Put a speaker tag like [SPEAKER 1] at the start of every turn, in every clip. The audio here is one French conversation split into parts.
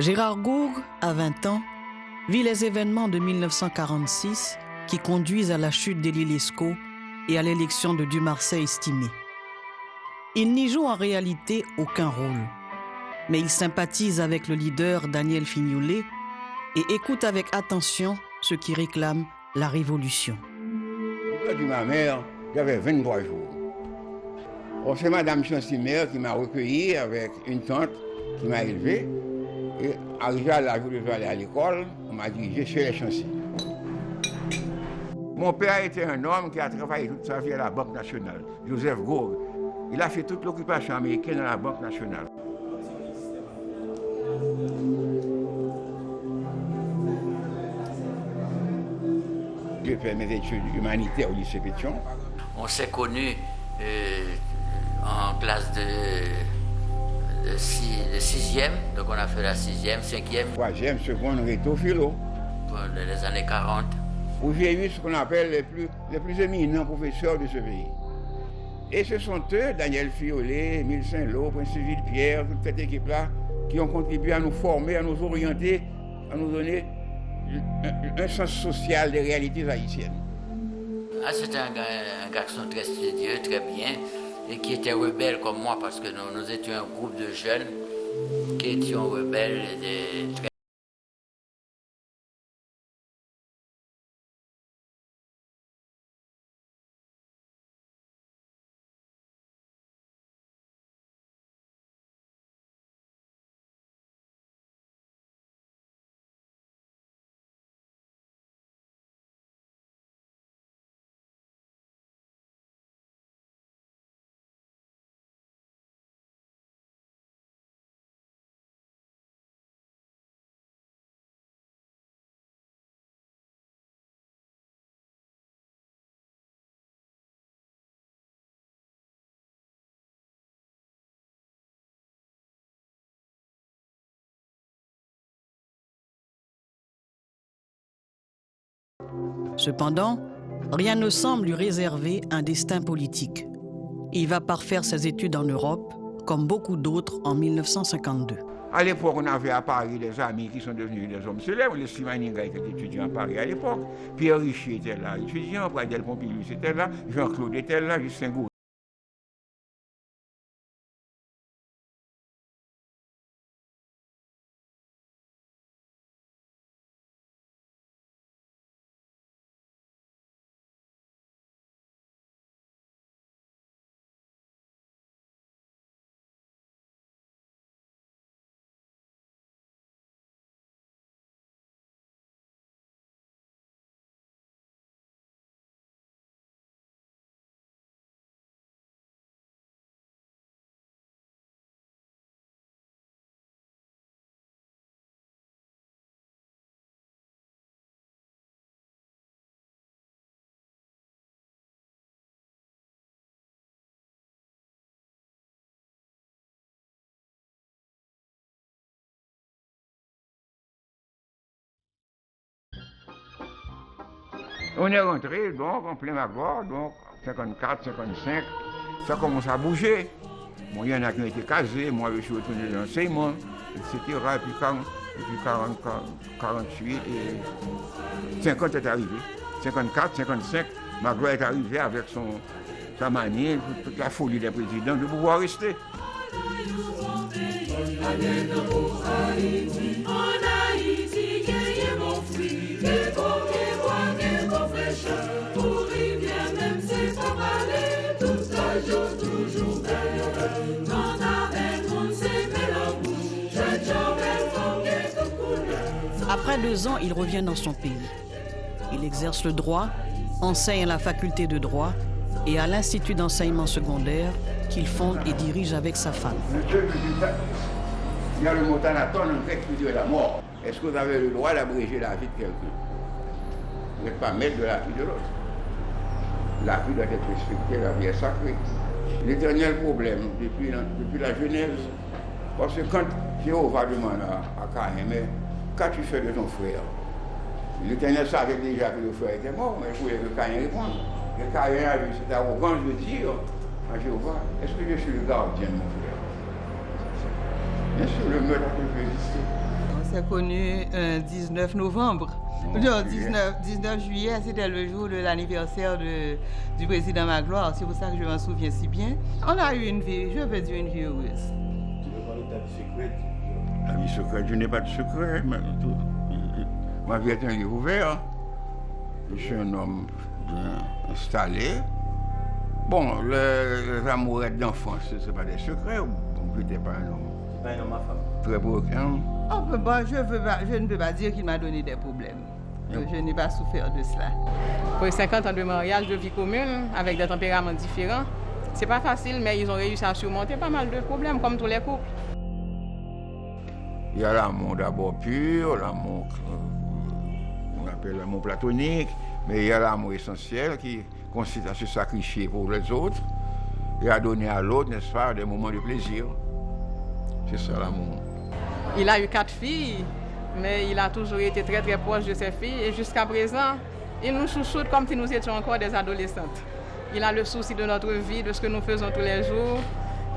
[SPEAKER 1] Gérard Gourgue, à 20 ans, vit les événements de 1946 qui conduisent à la chute d'Élie Lescaut et à l'élection de Dumarsais estimé. Il n'y joue en réalité aucun rôle, mais il sympathise avec le leader Daniel Fignolet et écoute avec attention ceux qui réclament la révolution.
[SPEAKER 2] J'ai perdu ma mère, j'avais 23 jours. C'est Madame Chancy-Mère qui m'a recueilli avec une tante qui m'a élevé. Et arrivé à l'âge où je devais aller à l'école, on m'a dirigé chez les Chancy. Mon père était un homme qui a travaillé toute sa vie à la Banque nationale, Joseph Gourgue. Il a fait toute l'occupation américaine dans la Banque nationale. J'ai fait mes études humanitaires au lycée Pétion.
[SPEAKER 3] On s'est connus en classe de 6e, donc on a fait la 6e, 5e.
[SPEAKER 2] 3e, seconde, réto, philo.
[SPEAKER 3] Dans les années 40.
[SPEAKER 2] Où j'ai eu ce qu'on appelle les plus éminents professeurs de ce pays. Et ce sont eux, Daniel Fignolet, Émile Saint-Lô, Prince Villepierre, toute cette équipe-là, qui ont contribué à nous former, à nous orienter, à nous donner un sens social des réalités haïtiennes.
[SPEAKER 3] Ah, c'était un garçon très studieux, très bien, et qui était rebelle comme moi, parce que nous étions un groupe de jeunes qui étions rebelles et très...
[SPEAKER 1] Cependant, rien ne semble lui réserver un destin politique. Il va parfaire ses études en Europe, comme beaucoup d'autres en 1952.
[SPEAKER 2] À l'époque, on avait à Paris des amis qui sont devenus des hommes célèbres. Les Simaninga était étudiant à Paris à l'époque. Pierre Richer était là, étudiant. Pradel Pompidou était là. Jean-Claude était là. Justin Gourou. On est rentré, donc, en plein Magor, donc, 54, 55, ça commence à bouger. Bon, il y en a qui ont été casés, moi, je suis retourné dans l'enseignement, etc. Et puis 48 et 50 est arrivé. 54, 55, Magor est arrivé avec sa manière, toute la folie des présidents de pouvoir rester.
[SPEAKER 1] Après 2 ans, il revient dans son pays. Il exerce le droit, enseigne à la faculté de droit et à l'Institut d'enseignement secondaire qu'il fonde et dirige avec sa femme.
[SPEAKER 2] Il y a le mot Thanaton, un grec qui dit la mort. Est-ce que vous avez le droit d'abréger la vie de quelqu'un? Vous n'êtes pas maître de la vie de l'autre. La vie doit être respectée, la vie est sacrée. L'éternel problème, depuis la Genèse, parce que quand Jéhovah demande à Caïn, mais qu'as-tu fait de ton frère? L'Éternel savait déjà que le frère était mort, mais il voulait que Caïn réponde. Et Caïn a eu cette arrogance de dire à Jéhovah, est-ce que je suis le gardien de mon frère? Bien sûr, le meurtre peut exister.
[SPEAKER 4] On s'est connus un 19 novembre. Non, 19 juillet, c'était le jour de l'anniversaire du président Magloire. C'est pour ça que je m'en souviens si bien. On a eu une vie, je veux dire une vie heureuse.
[SPEAKER 2] Tu veux parler de ta vie secrète? La vie secrète, je n'ai pas de secret. Ma vie est un livre ouvert. Je suis un homme bien installé. Bon, les amourettes d'enfance, ce n'est pas des secrets. Donc, je n'étais pas un homme.
[SPEAKER 5] Pas un homme à femme.
[SPEAKER 2] Très broquin.
[SPEAKER 4] Je ne peux pas dire qu'il m'a donné des problèmes. Je n'ai pas souffert de cela.
[SPEAKER 6] Pour 50 ans de mariage, de vie commune, avec des tempéraments différents, c'est pas facile, mais ils ont réussi à surmonter pas mal de problèmes, comme tous les couples.
[SPEAKER 2] Il y a l'amour d'abord pur, l'amour qu'on appelle l'amour platonique, mais il y a l'amour essentiel qui consiste à se sacrifier pour les autres et à donner à l'autre, n'est-ce pas, des moments de plaisir. C'est ça l'amour.
[SPEAKER 6] Il a eu 4 filles, mais il a toujours été très très proche de ses filles et jusqu'à présent, il nous chouchoute comme si nous étions encore des adolescentes. Il a le souci de notre vie, de ce que nous faisons tous les jours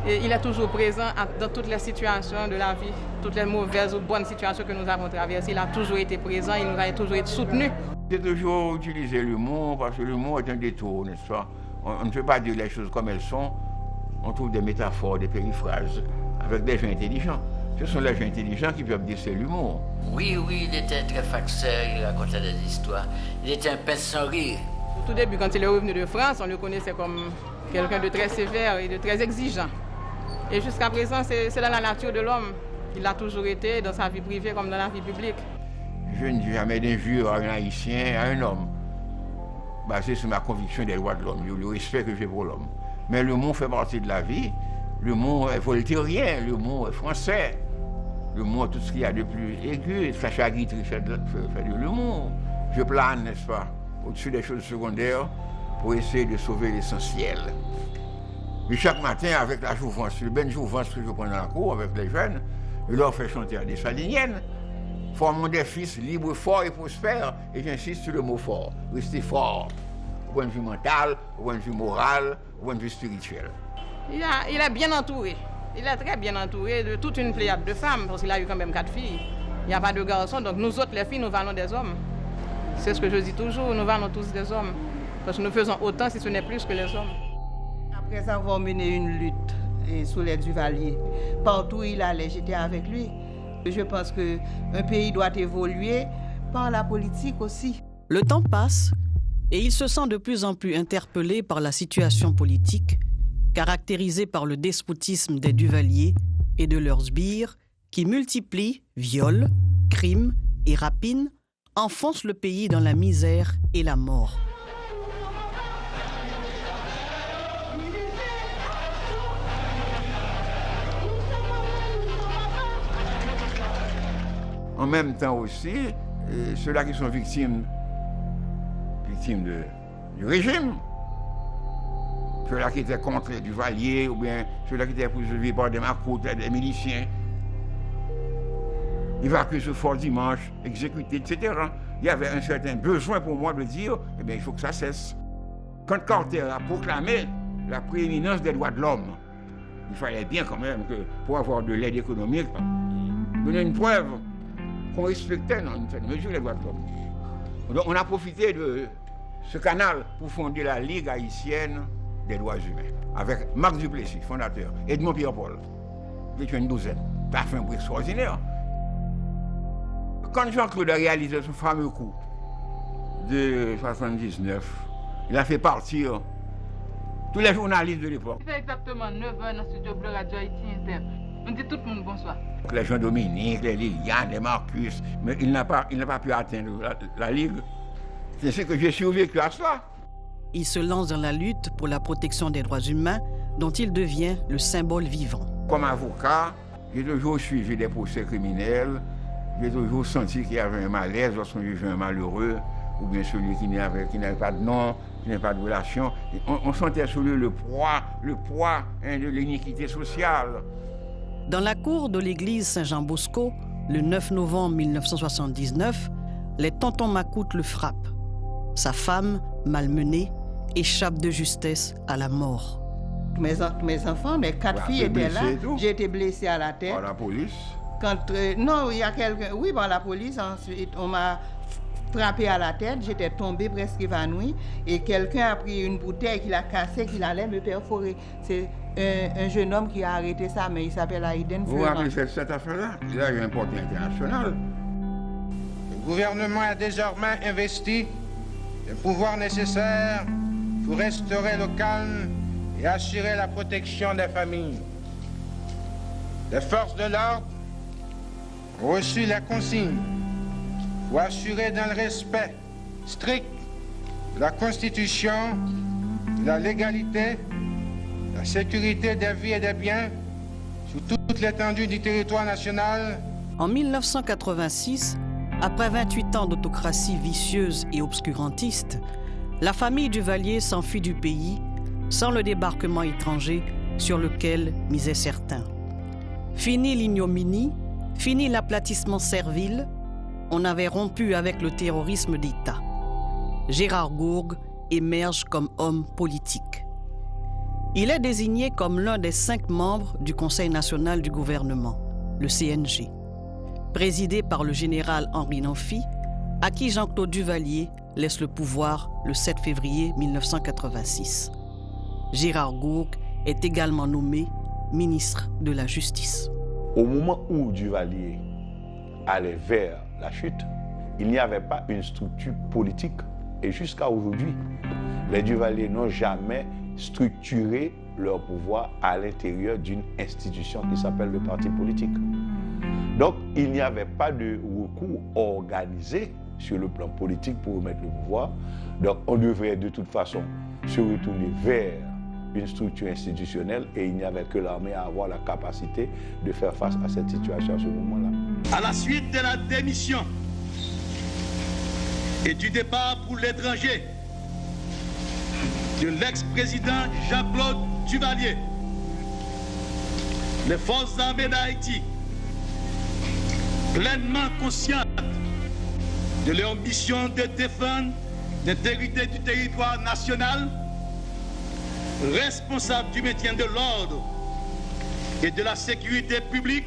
[SPEAKER 6] et il est toujours présent dans toutes les situations de la vie, toutes les mauvaises ou bonnes situations que nous avons traversées. Il a toujours été présent, il nous a toujours été soutenu.
[SPEAKER 2] J'ai toujours utilisé l'humour parce que l'humour est un détour, n'est-ce pas? On ne peut pas dire les choses comme elles sont, on trouve des métaphores, des périphrases avec des gens intelligents. Ce sont les gens intelligents qui peuvent dire c'est l'humour.
[SPEAKER 3] Oui, il était très facteur, il racontait des histoires. Il était un pince sans rire.
[SPEAKER 6] Au tout début, quand il est revenu de France, on le connaissait comme quelqu'un de très sévère et de très exigeant. Et jusqu'à présent, c'est dans la nature de l'homme. Il a toujours été dans sa vie privée comme dans la vie publique.
[SPEAKER 2] Je ne dis jamais d'injure à un Haïtien, à un homme, basé sur ma conviction des droits de l'homme, le respect que j'ai pour l'homme. Mais l'humour fait partie de la vie. L'humour est voltairien, l'humour est français. L'humour, tout ce qu'il y a de plus aigu, Sacha Guitry fait de l'humour. Je plane, n'est-ce pas, au-dessus des choses secondaires pour essayer de sauver l'essentiel. Et chaque matin, avec la jouvence, le bain de jouvence que je prends dans la cour avec les jeunes, je leur fais chanter des saliniennes. Formons des fils libres, forts et prospères, et j'insiste sur le mot fort. Restez fort, au point de vue mental, au point de vue moral, au point de vue spirituel.
[SPEAKER 6] Il est bien entouré. Il est très bien entouré de toute une pléiade de femmes, parce qu'il a eu quand même 4 filles. Il n'y a pas de garçons, donc nous autres, les filles, nous valons des hommes. C'est ce que je dis toujours, nous valons tous des hommes. Parce que nous faisons autant, si ce n'est plus que les hommes.
[SPEAKER 4] Après avoir mené une lutte sous les Duvalier, partout où il allait, j'étais avec lui. Je pense qu'un pays doit évoluer par la politique aussi.
[SPEAKER 1] Le temps passe et il se sent de plus en plus interpellé par la situation politique, caractérisée par le despotisme des Duvalier et de leurs sbires qui multiplient viols, crimes et rapines, enfoncent le pays dans la misère et la mort.
[SPEAKER 2] En même temps aussi, ceux-là qui sont victimes du régime, ceux-là qui étaient contre les Duvalier, ou bien ceux-là qui étaient poursuivis par des macoutes, des miliciens, évacués ce fort dimanche, exécutés, etc. Il y avait un certain besoin pour moi de dire, eh bien, il faut que ça cesse. Quand Carter a proclamé la prééminence des droits de l'homme, il fallait bien quand même que, pour avoir de l'aide économique, donner une preuve qu'on respectait dans une certaine mesure les droits de l'homme. Donc on a profité de ce canal pour fonder la Ligue haïtienne des droits humains, avec Marc Duplessis, fondateur, Edmond Pierre-Paul, qui est une douzaine. Ça a fait un bruit extraordinaire. Quand Jean-Claude a réalisé ce fameux coup de 1979, il a fait partir tous les journalistes de l'époque.
[SPEAKER 7] Il fait exactement 9 heures dans le studio Bleu Radio Haïti Inter. On dit tout le monde bonsoir.
[SPEAKER 2] Les Jean-Dominique, les Liliane, les Marcus, mais il n'a pas pu atteindre la Ligue. C'est ce que j'ai survécu à cela.
[SPEAKER 1] Il se lance dans la lutte pour la protection des droits humains, dont il devient le symbole vivant.
[SPEAKER 2] Comme avocat, j'ai toujours suivi des procès criminels. J'ai toujours senti qu'il y avait un malaise lorsqu'on jugeait un malheureux, ou bien celui qui n'avait pas de nom, il n'y avait pas de relation. On sentait sur lui le poids de l'iniquité sociale.
[SPEAKER 1] Dans la cour de l'église Saint-Jean-Bosco, le 9 novembre 1979, les tontons Macoute le frappent. Sa femme, malmenée, échappe de justesse à la mort.
[SPEAKER 4] Mes enfants, mes 4 filles étaient là. J'ai été blessée à la tête.
[SPEAKER 2] Par la police?
[SPEAKER 4] Non, il y a quelqu'un... Oui, par la police. Ensuite, on m'a frappé à la tête. J'étais tombée presque évanouie. Et quelqu'un a pris une bouteille qu'il a cassée, qu'il allait me perforer. C'est un jeune homme qui a arrêté ça, mais il s'appelle Aïden Florent.
[SPEAKER 2] Vous rappelez cette affaire-là? Il a eu un portée international.
[SPEAKER 5] Le gouvernement a désormais investi les pouvoirs nécessaires pour restaurer le calme et assurer la protection des familles. Les forces de l'ordre ont reçu la consigne pour assurer dans le respect strict de la Constitution, de la légalité, la sécurité des vies et des biens sur toute l'étendue du territoire national.
[SPEAKER 1] En 1986, après 28 ans d'autocratie vicieuse et obscurantiste, la famille Duvalier s'enfuit du pays sans le débarquement étranger sur lequel misaient certains. Fini l'ignominie, fini l'aplatissement servile, on avait rompu avec le terrorisme d'État. Gérard Gourgue émerge comme homme politique. Il est désigné comme l'un des 5 membres du Conseil national du gouvernement, le CNG, présidé par le général Henri Namphy, à qui Jean-Claude Duvalier laisse le pouvoir le 7 février 1986. Gérard Gourgue est également nommé ministre de la Justice.
[SPEAKER 8] Au moment où Duvalier allait vers la chute, il n'y avait pas une structure politique. Et jusqu'à aujourd'hui, les Duvalier n'ont jamais structuré leur pouvoir à l'intérieur d'une institution qui s'appelle le parti politique. Donc, il n'y avait pas de recours organisé sur le plan politique pour remettre le pouvoir. Donc, on devrait de toute façon se retourner vers une structure institutionnelle et il n'y avait que l'armée à avoir la capacité de faire face à cette situation à ce moment-là.
[SPEAKER 9] À la suite de la démission et du départ pour l'étranger de l'ex-président Jean-Claude Duvalier, les forces armées d'Haïti, pleinement conscientes de leur mission de défendre l'intégrité du territoire national, responsables du maintien de l'ordre et de la sécurité publique,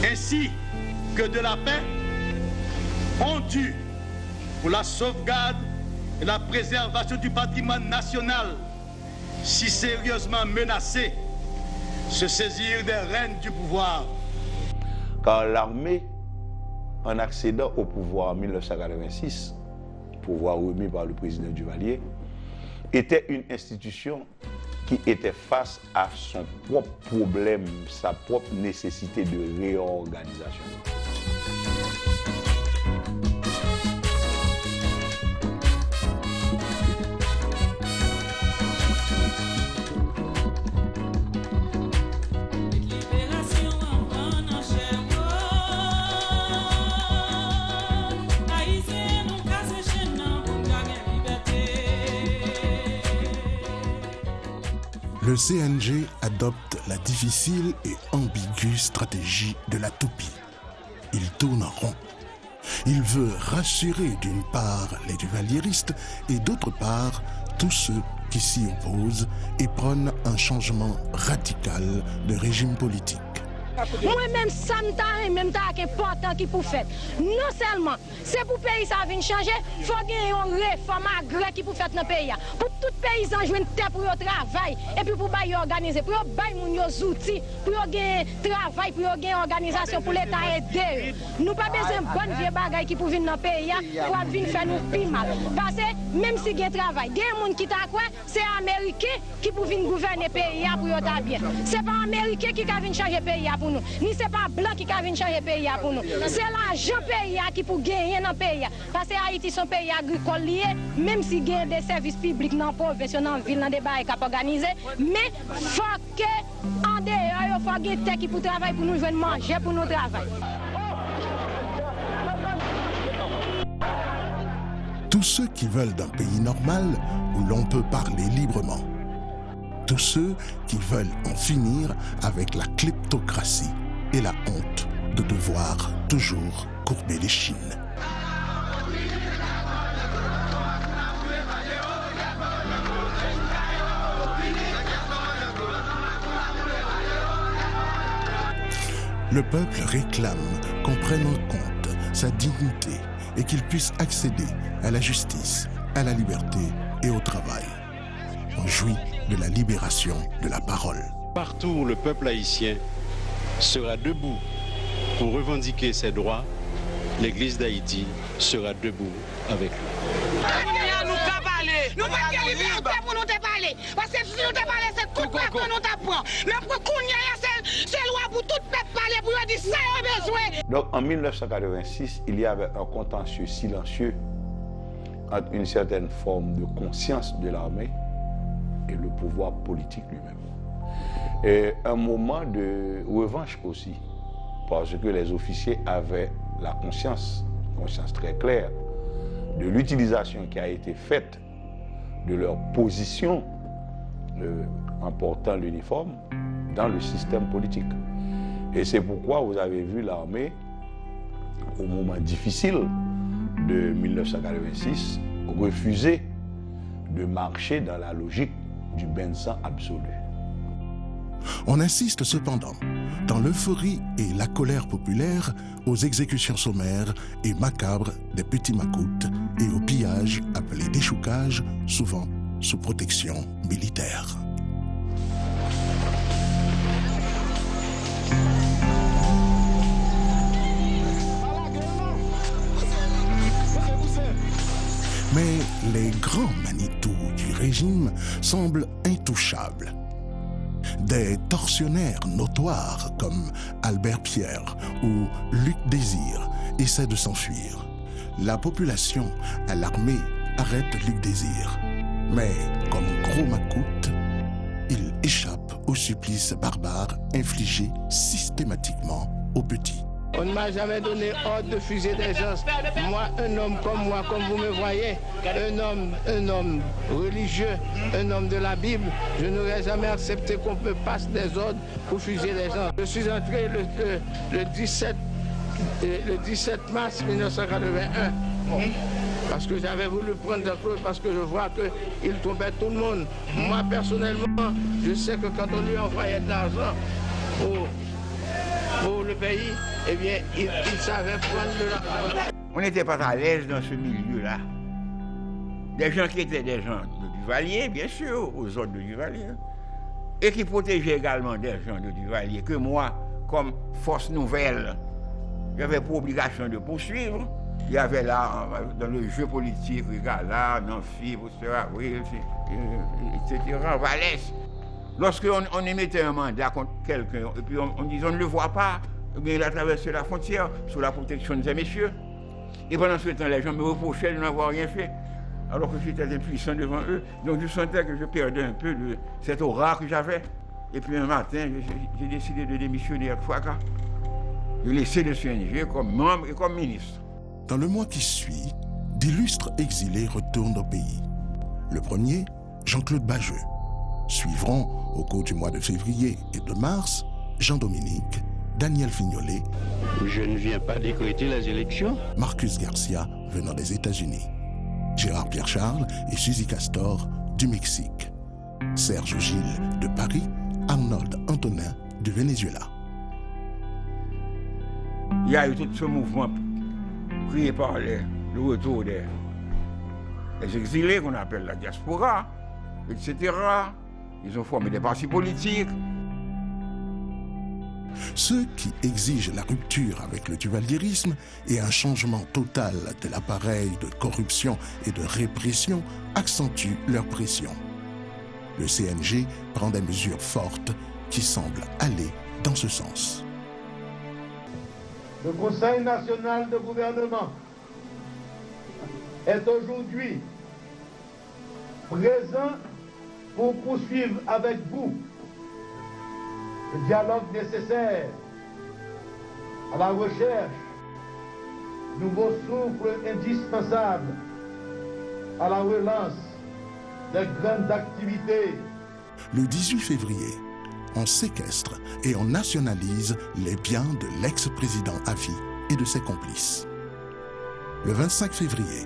[SPEAKER 9] ainsi que de la paix, ont dû, pour la sauvegarde et la préservation du patrimoine national, si sérieusement menacé, se saisir des rênes du pouvoir.
[SPEAKER 8] Car l'armée, en accédant au pouvoir en 1986, pouvoir remis par le président Duvalier, était une institution qui était face à son propre problème, sa propre nécessité de réorganisation.
[SPEAKER 10] Le CNG adopte la difficile et ambiguë stratégie de la toupie. Il tourne en rond. Il veut rassurer d'une part les duvalieristes et d'autre part tous ceux qui s'y opposent et prônent un changement radical de régime politique.
[SPEAKER 11] Moi-même, ça me important qui pour faire. Non seulement, c'est pour le pays ça vient changer, il faut qu'il y ait une réforme agrée qui pour faire dans le pays. Pour tout paysan jouer une terre pour le travail et puis pour organiser, pour bailler les outils, pour gagner travail, pour gagner organisation pour l'État aider. Nous pas besoin de bonnes vieilles bagailles qui pour venir dans le pays pour venir faire nous plus mal. Parce que même si il y a travail, il y a des gens qui t'a quoi, c'est Américain qui pour venir gouverner le pays pour y être bien. C'est pas Américain qui vient changer le pays pour nous. Ni c'est pas blanc qui vient changer le pays pour nous. C'est l'argent pays qui pour gagner dans le pays. Parce que Haïti est un pays agricole lié, même s'il y a des services publics dans la province, dans la ville, dans des bails qui sont organisés, mais il faut qu'en dehors, il faut qu'il y ait des qui pour travailler pour nous jouer manger pour nous travailler.
[SPEAKER 10] Tout Tous ceux qui veulent d'un pays normal où l'on peut parler librement. Tous ceux qui veulent en finir avec la kleptocratie et la honte de devoir toujours courber les chines. Le peuple réclame qu'on prenne en compte sa dignité et qu'il puisse accéder à la justice, à la liberté et au travail. On jouit de la libération de la parole.
[SPEAKER 12] Partout où le peuple haïtien sera debout pour revendiquer ses droits, l'Église d'Haïti sera debout avec lui.
[SPEAKER 13] Nous ne pouvons pas liberté pour nous te parler. Parce que si nous te parler, c'est tout le que nous t'apprend. Mais pour qu'on y ait, c'est loi pour tout le peuple parler, pour dire ça, il a besoin.
[SPEAKER 8] Donc en 1986, il y avait un contentieux silencieux entre une certaine forme de conscience de l'armée et le pouvoir politique lui-même. Et un moment de revanche aussi, parce que les officiers avaient la conscience très claire de l'utilisation qui a été faite de leur position en portant l'uniforme dans le système politique. Et c'est pourquoi vous avez vu l'armée, au moment difficile de 1986, refuser de marcher dans la logique du bain de sang absolu.
[SPEAKER 10] On insiste cependant, dans l'euphorie et la colère populaire, aux exécutions sommaires et macabres des petits macoutes et au pillage appelé déchoucage, souvent sous protection militaire. Mais les grands Manitou du régime semblent intouchables. Des tortionnaires notoires comme Albert Pierre ou Luc Désir essaient de s'enfuir. La population, alarmée, arrête Luc Désir. Mais comme gros macoute, il échappe au supplice barbare infligé systématiquement aux petits.
[SPEAKER 14] On ne m'a jamais donné ordre de fuser des gens. Moi, comme vous me voyez, un homme religieux, un homme de la Bible, je n'aurais jamais accepté qu'on me passe des ordres pour fuser les gens. Je suis entré le 17 mars 1981. Parce que j'avais voulu prendre des choses, parce que je vois qu'il tombait tout le monde. Moi, personnellement, je sais que quand on lui envoyait de l'argent pour le pays, eh bien, il savait prendre de l'argent.
[SPEAKER 2] On n'était pas à l'aise dans ce milieu-là. Des gens qui étaient des gens de Duvalier, bien sûr, aux ordres de Duvalier, et qui protégeaient également des gens de Duvalier, que moi, comme force nouvelle, j'avais pour obligation de poursuivre. Il y avait là, dans le jeu politique, Rigala, Nanfi, Avril, etc., Vallès. Lorsqu'on émettait un mandat contre quelqu'un, et puis on disait on ne le voit pas, eh bien, il a traversé la frontière sous la protection de ces messieurs. Et pendant ce temps, les gens me reprochaient de n'avoir rien fait, alors que j'étais impuissant devant eux. Donc je sentais que je perdais un peu de cette aura que j'avais. Et puis un matin, j'ai décidé de démissionner à Fouaka, de laisser le CNG comme membre et comme ministre.
[SPEAKER 10] Dans le mois qui suit, d'illustres exilés retournent au pays. Le premier, Jean-Claude Bajeux. Suivront, au cours du mois de février et de mars, Jean-Dominique, Daniel Fignolet.
[SPEAKER 12] Je ne viens pas décréter les élections.
[SPEAKER 10] Marcus Garcia, venant des États-Unis. Gérard Pierre-Charles et Suzy Castor, du Mexique. Serge Gilles, de Paris. Arnold Antonin, du Venezuela.
[SPEAKER 2] Il y a eu tout ce mouvement créé par le retour des exilés, qu'on appelle la diaspora, etc. Ils ont formé des partis politiques.
[SPEAKER 10] Ceux qui exigent la rupture avec le duvalierisme et un changement total de l'appareil de corruption et de répression accentuent leur pression. Le CNG prend des mesures fortes qui semblent aller dans ce sens.
[SPEAKER 15] Le Conseil national de gouvernement est aujourd'hui présent pour poursuivre avec vous le dialogue nécessaire à la recherche de nouveaux souffles indispensables à la relance des grandes activités.
[SPEAKER 10] Le 18 février, on séquestre et on nationalise les biens de l'ex-président à vie et de ses complices. Le 25 février,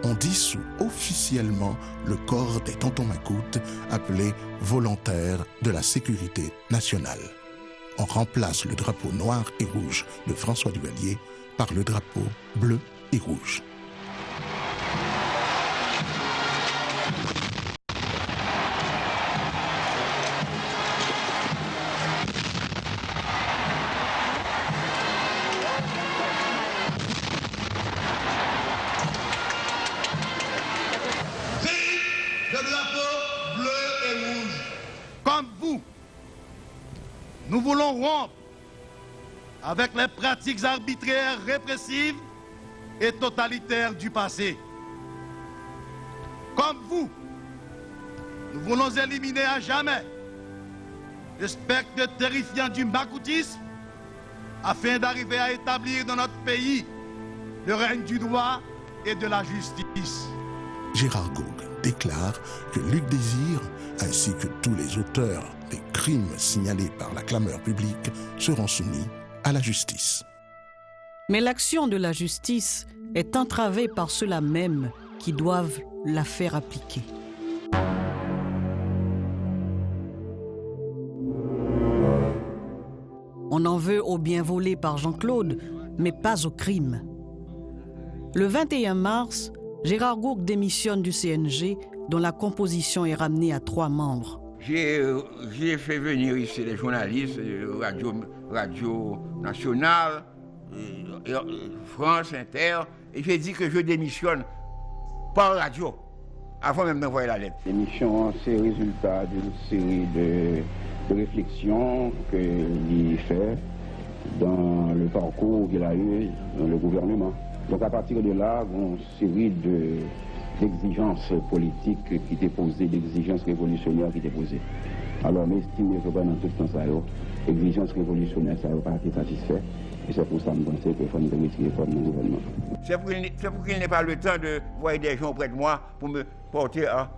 [SPEAKER 10] on dissout officiellement le corps des tontons macoutes appelés volontaires de la sécurité nationale. On remplace le drapeau noir et rouge de François Duvalier par le drapeau bleu et rouge.
[SPEAKER 9] Nous voulons rompre avec les pratiques arbitraires, répressives et totalitaires du passé. Comme vous, nous voulons éliminer à jamais le spectre terrifiant du macoutisme afin d'arriver à établir dans notre pays le règne du droit et de la justice.
[SPEAKER 10] Gérard Gourgue déclare que Luc Désir, ainsi que tous les auteurs des crimes signalés par la clameur publique, seront soumis à la justice.
[SPEAKER 1] Mais l'action de la justice est entravée par ceux-là même qui doivent la faire appliquer. On en veut au bien volé par Jean-Claude, mais pas au crime. Le 21 mars, Gérard Gourgue démissionne du CNG, dont la composition est ramenée à 3 membres.
[SPEAKER 2] J'ai fait venir ici les journalistes, Radio Nationale, France Inter, et j'ai dit que je démissionne par radio, avant même d'envoyer la lettre.
[SPEAKER 16] L'émission, c'est le résultat d'une série de réflexions qu'il fait dans le parcours qu'il a eu dans le gouvernement. Donc à partir de là, une série d'exigences politiques qui étaient posées, d'exigences révolutionnaires qui étaient posées. Alors, m'estime que pendant tout ce temps, l'exigence révolutionnaire, ça n'a pas été satisfait. Et c'est pour ça que je pense qu'il faut nous retirer de nos gouvernements.
[SPEAKER 2] C'est pour qu'il n'ait pas le temps de voir des gens auprès de moi pour me porter à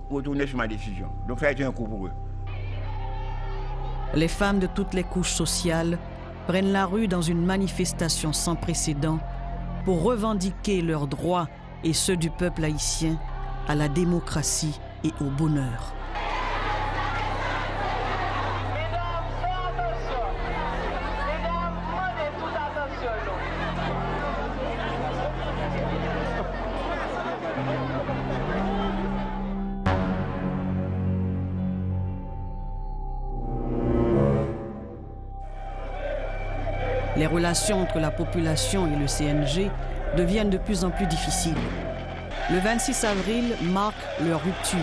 [SPEAKER 2] retourner sur ma décision. Donc ça a été un coup pour eux.
[SPEAKER 1] Les femmes de toutes les couches sociales prennent la rue dans une manifestation sans précédent pour revendiquer leurs droits et ceux du peuple haïtien à la démocratie et au bonheur. Les relations entre la population et le CNG deviennent de plus en plus difficiles. Le 26 avril marque leur rupture.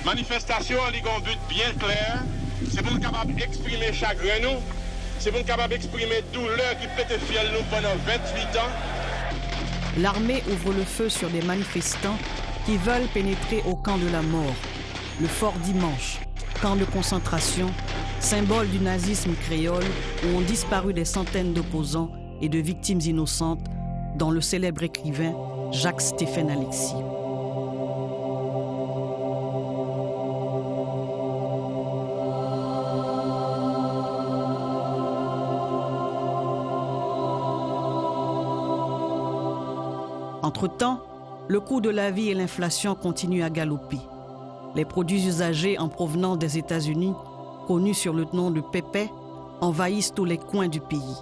[SPEAKER 17] Manifestation a un but bien clair. C'est pour nous capables d'exprimer chagrin nous. C'est pour nous capables d'exprimer douleur qui peut faire nous pendant 28 ans.
[SPEAKER 1] L'armée ouvre le feu sur des manifestants qui veulent pénétrer au camp de la mort, le Fort Dimanche, camp de concentration, symbole du nazisme créole où ont disparu des centaines d'opposants et de victimes innocentes, dont le célèbre écrivain Jacques-Stéphane Alexis. Entre-temps, le coût de la vie et l'inflation continuent à galoper. Les produits usagés en provenance des États-Unis, connus sur le nom de pépé, envahissent tous les coins du pays.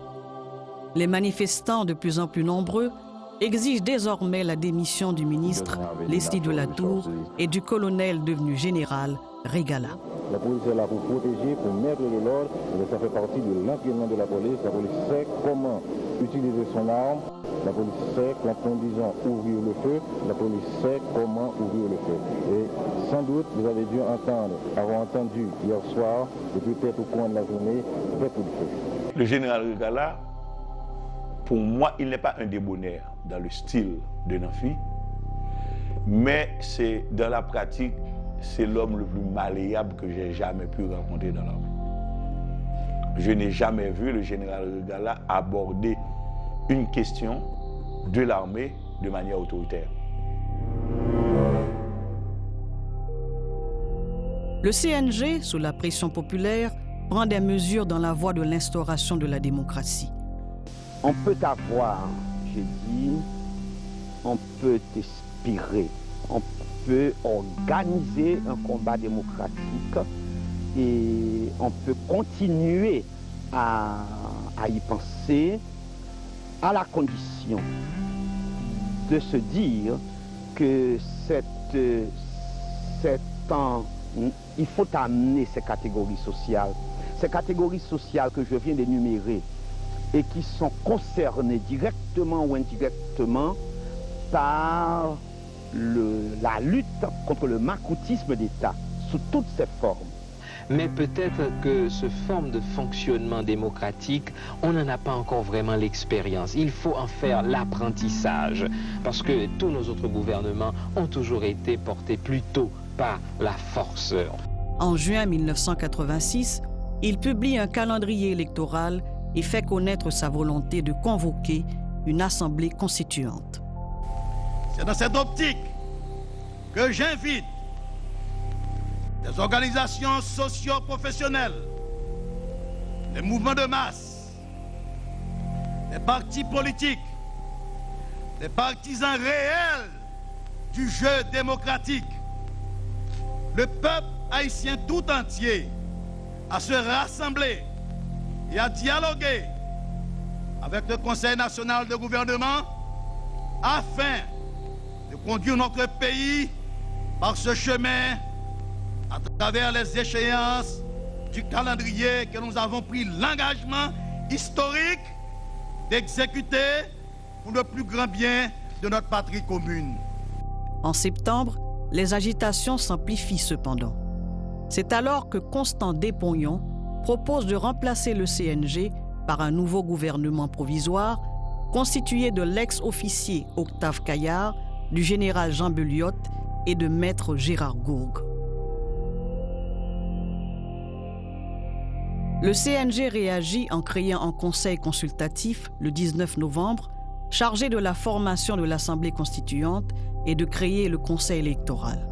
[SPEAKER 1] Les manifestants, de plus en plus nombreux, exigent désormais la démission du ministre Leslie Delatour et du colonel devenu général Régala.
[SPEAKER 18] La police est là pour protéger, pour mettre de l'ordre, et ça fait partie de l'entraînement de la police. La police sait comment utiliser son arme, la police sait qu'en conduisant ouvrir le feu, la police sait comment ouvrir le feu. Et sans doute, vous avez dû avoir entendu hier soir, et peut-être au coin de la journée, des coups de feu.
[SPEAKER 8] Le général Régala, pour moi, il n'est pas un débonnaire dans le style de Nanfi, mais c'est dans la pratique, c'est l'homme le plus malléable que j'ai jamais pu rencontrer dans l'armée. Je n'ai jamais vu le général Régala aborder une question de l'armée de manière autoritaire.
[SPEAKER 1] Le CNG, sous la pression populaire, prend des mesures dans la voie de l'instauration de la démocratie.
[SPEAKER 19] On peut avoir, j'ai dit, on peut inspirer, on peut organiser un combat démocratique et on peut continuer à y penser à la condition de se dire que il faut amener ces catégories sociales que je viens d'énumérer et qui sont concernées directement ou indirectement par la lutte contre le macoutisme d'État sous toutes ses formes.
[SPEAKER 20] Mais peut-être que ce forme de fonctionnement démocratique, on n'en a pas encore vraiment l'expérience. Il faut en faire l'apprentissage, parce que tous nos autres gouvernements ont toujours été portés plutôt par la force.
[SPEAKER 1] En juin 1986, il publie un calendrier électoral et fait connaître sa volonté de convoquer une assemblée constituante.
[SPEAKER 9] C'est dans cette optique que j'invite les organisations socio-professionnelles, les mouvements de masse, les partis politiques, les partisans réels du jeu démocratique, le peuple haïtien tout entier à se rassembler et à dialoguer avec le Conseil national de gouvernement afin de conduire notre pays par ce chemin à travers les échéances du calendrier que nous avons pris l'engagement historique d'exécuter pour le plus grand bien de notre patrie commune.
[SPEAKER 1] En septembre, les agitations s'amplifient cependant. C'est alors que Constant Despognon propose de remplacer le CNG par un nouveau gouvernement provisoire constitué de l'ex-officier Octave Caillard, du général Jean Beliotte et de maître Gérard Gourgue. Le CNG réagit en créant un conseil consultatif le 19 novembre, chargé de la formation de l'Assemblée constituante et de créer le conseil électoral.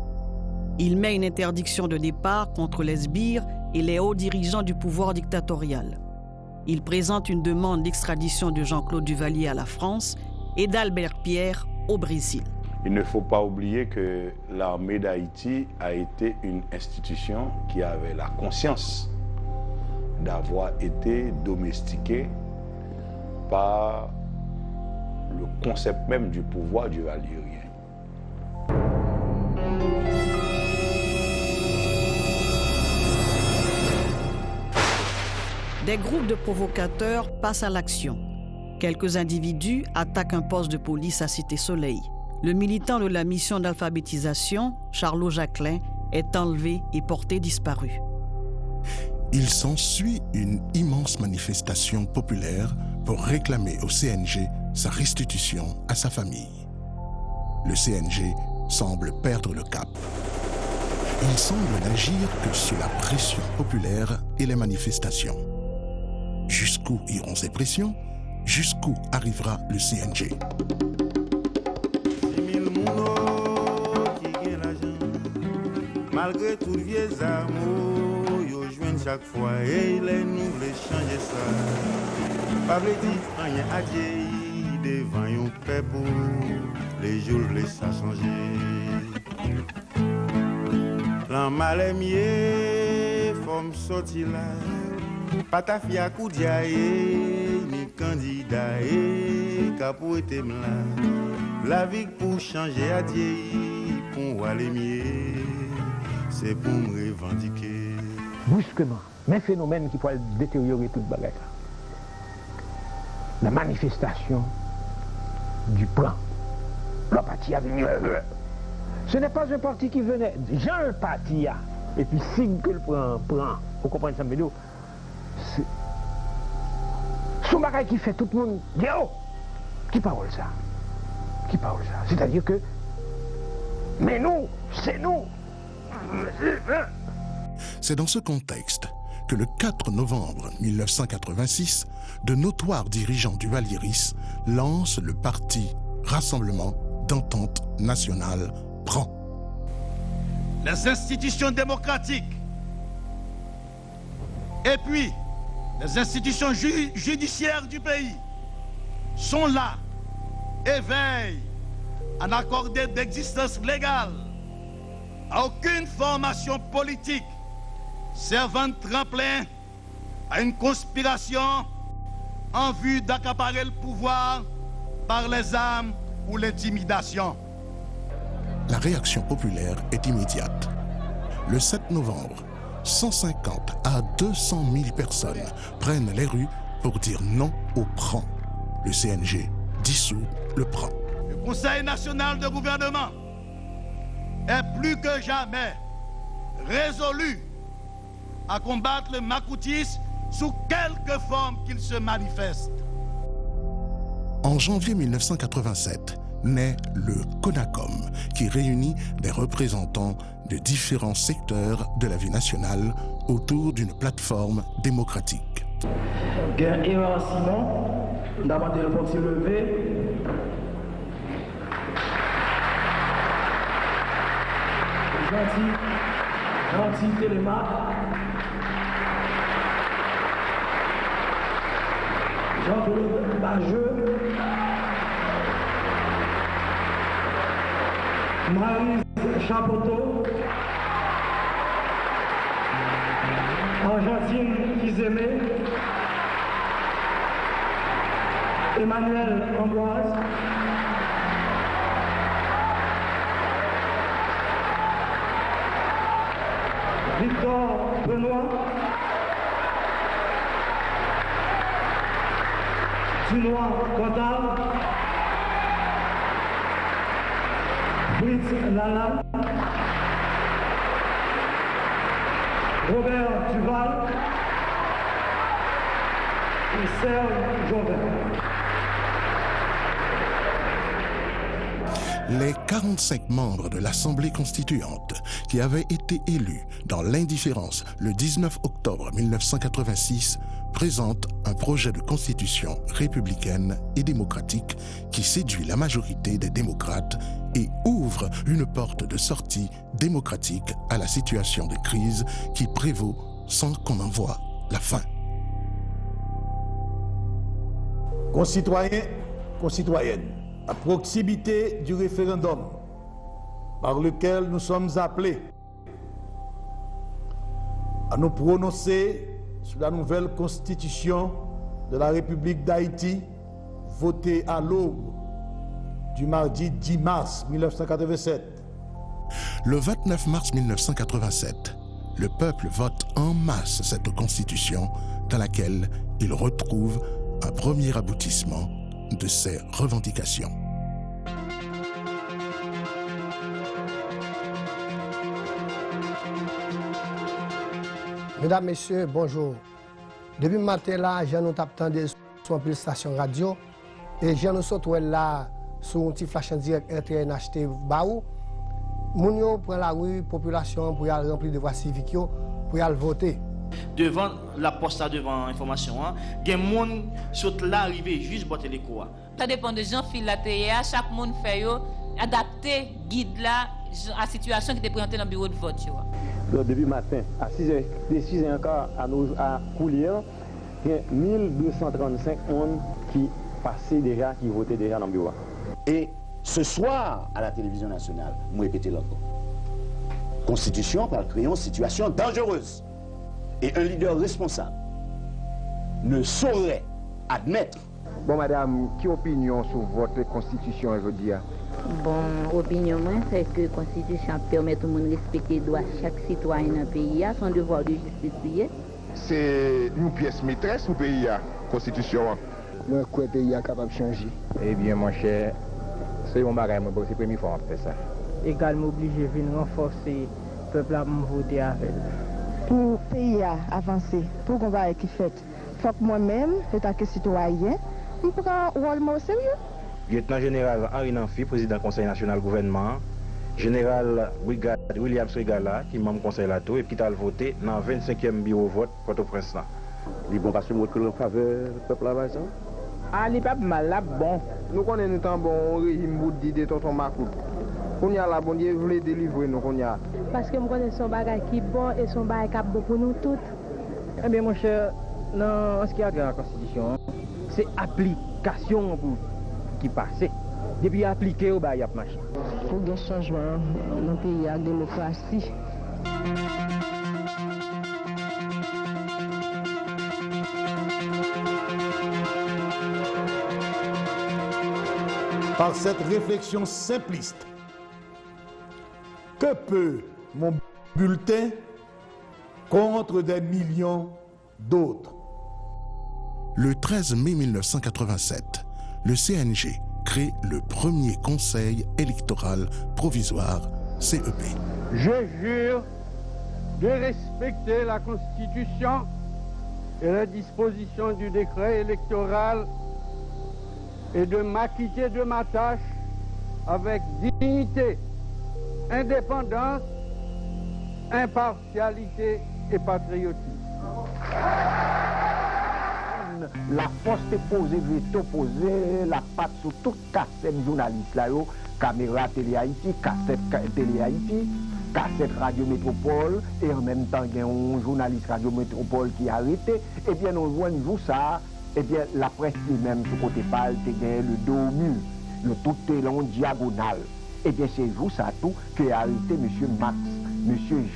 [SPEAKER 1] Il met une interdiction de départ contre les sbires et les hauts dirigeants du pouvoir dictatorial. Il présente une demande d'extradition de Jean-Claude Duvalier à la France et d'Albert Pierre au Brésil.
[SPEAKER 8] Il ne faut pas oublier que l'armée d'Haïti a été une institution qui avait la conscience d'avoir été domestiquée par le concept même du pouvoir duvalierien.
[SPEAKER 1] Des groupes de provocateurs passent à l'action. Quelques individus attaquent un poste de police à Cité-Soleil. Le militant de la mission d'alphabétisation, Charlot Jacquelin, est enlevé et porté disparu.
[SPEAKER 10] Il s'ensuit une immense manifestation populaire pour réclamer au CNG sa restitution à sa famille. Le CNG semble perdre le cap. Il semble n'agir que sous la pression populaire et les manifestations. Jusqu'où iront ces pressions? Jusqu'où arrivera le CNG?
[SPEAKER 21] Malgré tout le vieux amour, yo joignent chaque fois et les nous voulons changer ça. Pas veut dire rien à dire devant yon peuple, les jours voulons ça changer. L'an mal est mieux, faut sortir là. Pas ta fille à coup d'yaye, ni candidat et capou était là. La vie pour changer à Dieu, pour aller mieux. C'est pour me revendiquer.
[SPEAKER 22] Brusquement, mais phénomène qui peut détériorer toute bagarre. La manifestation du plan. Le parti a venu. Ce n'est pas un parti qui venait. Jean le parti a. Et puis signe que le prend. Vous comprenez ça, Médo? C'est son bagage qui fait tout le monde. Dis oh! Qui parle ça? Qui parle ça? C'est-à-dire que. Mais nous, c'est nous!
[SPEAKER 10] C'est dans ce contexte que le 4 novembre 1986, de notoires dirigeants du Valieris lancent le parti Rassemblement d'Entente Nationale PRAN.
[SPEAKER 9] Les institutions démocratiques Et puis, les institutions judiciaires du pays sont là et veillent à n'accorder d'existence légale à aucune formation politique servant de tremplin à une conspiration en vue d'accaparer le pouvoir par les armes ou l'intimidation.
[SPEAKER 10] La réaction populaire est immédiate. Le 7 novembre, 150 à 200 000 personnes prennent les rues pour dire non au PRAN. Le CNG dissout le PRAN.
[SPEAKER 9] Le Conseil national de gouvernement est plus que jamais résolu à combattre le macoutisme sous quelque forme qu'il se manifeste.
[SPEAKER 10] En janvier 1987, naît le CONACOM, qui réunit des représentants de différents secteurs de la vie nationale autour d'une plateforme démocratique.
[SPEAKER 3] Eva Simon, demandé le portier levé. Gentil Télémac. Jean-Claude Bajeux. Marie Chapoteau. Argentine Kizemé. Emmanuel Ambroise. Victor Benoît. Dunois Cantal. Fritz Lalanne. Robert Duval. Et Serge Jovet.
[SPEAKER 10] Les 45 membres de l'Assemblée constituante qui avaient été élus dans l'indifférence le 19 octobre 1986 présentent un projet de constitution républicaine et démocratique qui séduit la majorité des démocrates et ouvre une porte de sortie démocratique à la situation de crise qui prévaut sans qu'on en voie la fin.
[SPEAKER 15] Concitoyens, concitoyennes, à proximité du référendum par lequel nous sommes appelés à nous prononcer sur la nouvelle constitution de la République d'Haïti, votée à l'aube du mardi 10 mars 1987.
[SPEAKER 10] Le 29 mars 1987, le peuple vote en masse cette constitution dans laquelle il retrouve un premier aboutissement de ses revendications.
[SPEAKER 6] Mesdames, Messieurs, bonjour. Depuis le matin, là, je nous attendu sur une station radio et je nous saute là sur un petit flash en direct interne acheté Baou. Mounio prend la rue, population pour y aller remplir de voies civiques pour y aller voter.
[SPEAKER 23] Devant la poste, devant l'information, il y a des gens qui sont là arrivés juste pour les cours.
[SPEAKER 24] Ça dépend de gens qui sont chaque monde fait adapter guide là à la situation qui est présentée dans le bureau de vote.
[SPEAKER 25] Depuis matin, à 6h encore à Coulier, il y a 1235 personnes qui passaient déjà, qui votaient déjà dans le bureau.
[SPEAKER 26] Et ce soir, à la télévision nationale, je répète encore. Constitution par créer une situation dangereuse. Et un leader responsable ne saurait admettre.
[SPEAKER 27] Bon, madame, quelle opinion sur votre constitution aujourd'hui?
[SPEAKER 28] Bon, opinion, c'est que la constitution permet tout le monde de respecter les droits de chaque citoyen dans le pays, son devoir de justice.
[SPEAKER 27] C'est une pièce maîtresse du pays, la constitution.
[SPEAKER 6] Moi, je crois que le pays est capable de changer.
[SPEAKER 22] Eh bien, mon cher, c'est un bagage, c'est la première fois qu'on fait ça.
[SPEAKER 29] Également obligé de venir renforcer le peuple à voter avec.
[SPEAKER 30] Pour le pays à avancer, pour qu'on va être fait, il faut que moi-même, en tant que citoyen, je prends un rôle au sérieux.
[SPEAKER 22] Lieutenant général Henri Nanfi, président du Conseil national gouvernement, général brigade William Swigala, qui est membre du Conseil Lato, et qui a voté dans le 25e bureau de vote Port-au-Prince.
[SPEAKER 27] Il bon parce que en faveur du peuple là-bas.
[SPEAKER 29] Ah, il n'est pas mal là, bon.
[SPEAKER 27] Nous connaissons un bon régime de tonton Macout. On y a la bonne Dieu voulait délivrer nous qu'on y a.
[SPEAKER 11] Parce que nous connaissons son bagage qui est bon et son bagage qui est bon pour nous tous.
[SPEAKER 29] Eh bien, mon cher, en ce qui a trait à la Constitution, c'est application qui passe. Depuis appliquer, il y a marché.
[SPEAKER 30] Il faut des changements dans le pays, la démocratie.
[SPEAKER 15] Par cette réflexion simpliste, que peut mon bulletin contre des millions d'autres?
[SPEAKER 10] Le 13 mai 1987, le CNG crée le premier conseil électoral provisoire, CEP.
[SPEAKER 2] Je jure de respecter la Constitution et les dispositions du décret électoral et de m'acquitter de ma tâche avec dignité, indépendance, impartialité et patriotisme.
[SPEAKER 19] La force est posée, veto posé, la patte sur toute cassette journaliste là, caméra Télé Haïti, cassette Télé Haïti, cassette Radio Métropole, et en même temps il y a un journaliste Radio Métropole qui a arrêté, et bien on voit un jour ça. Eh bien, la presse lui-même, du côté pâle, c'est le dos au mur, le tout est long diagonal. Eh bien, c'est vous, ça tout, que a arrêté M.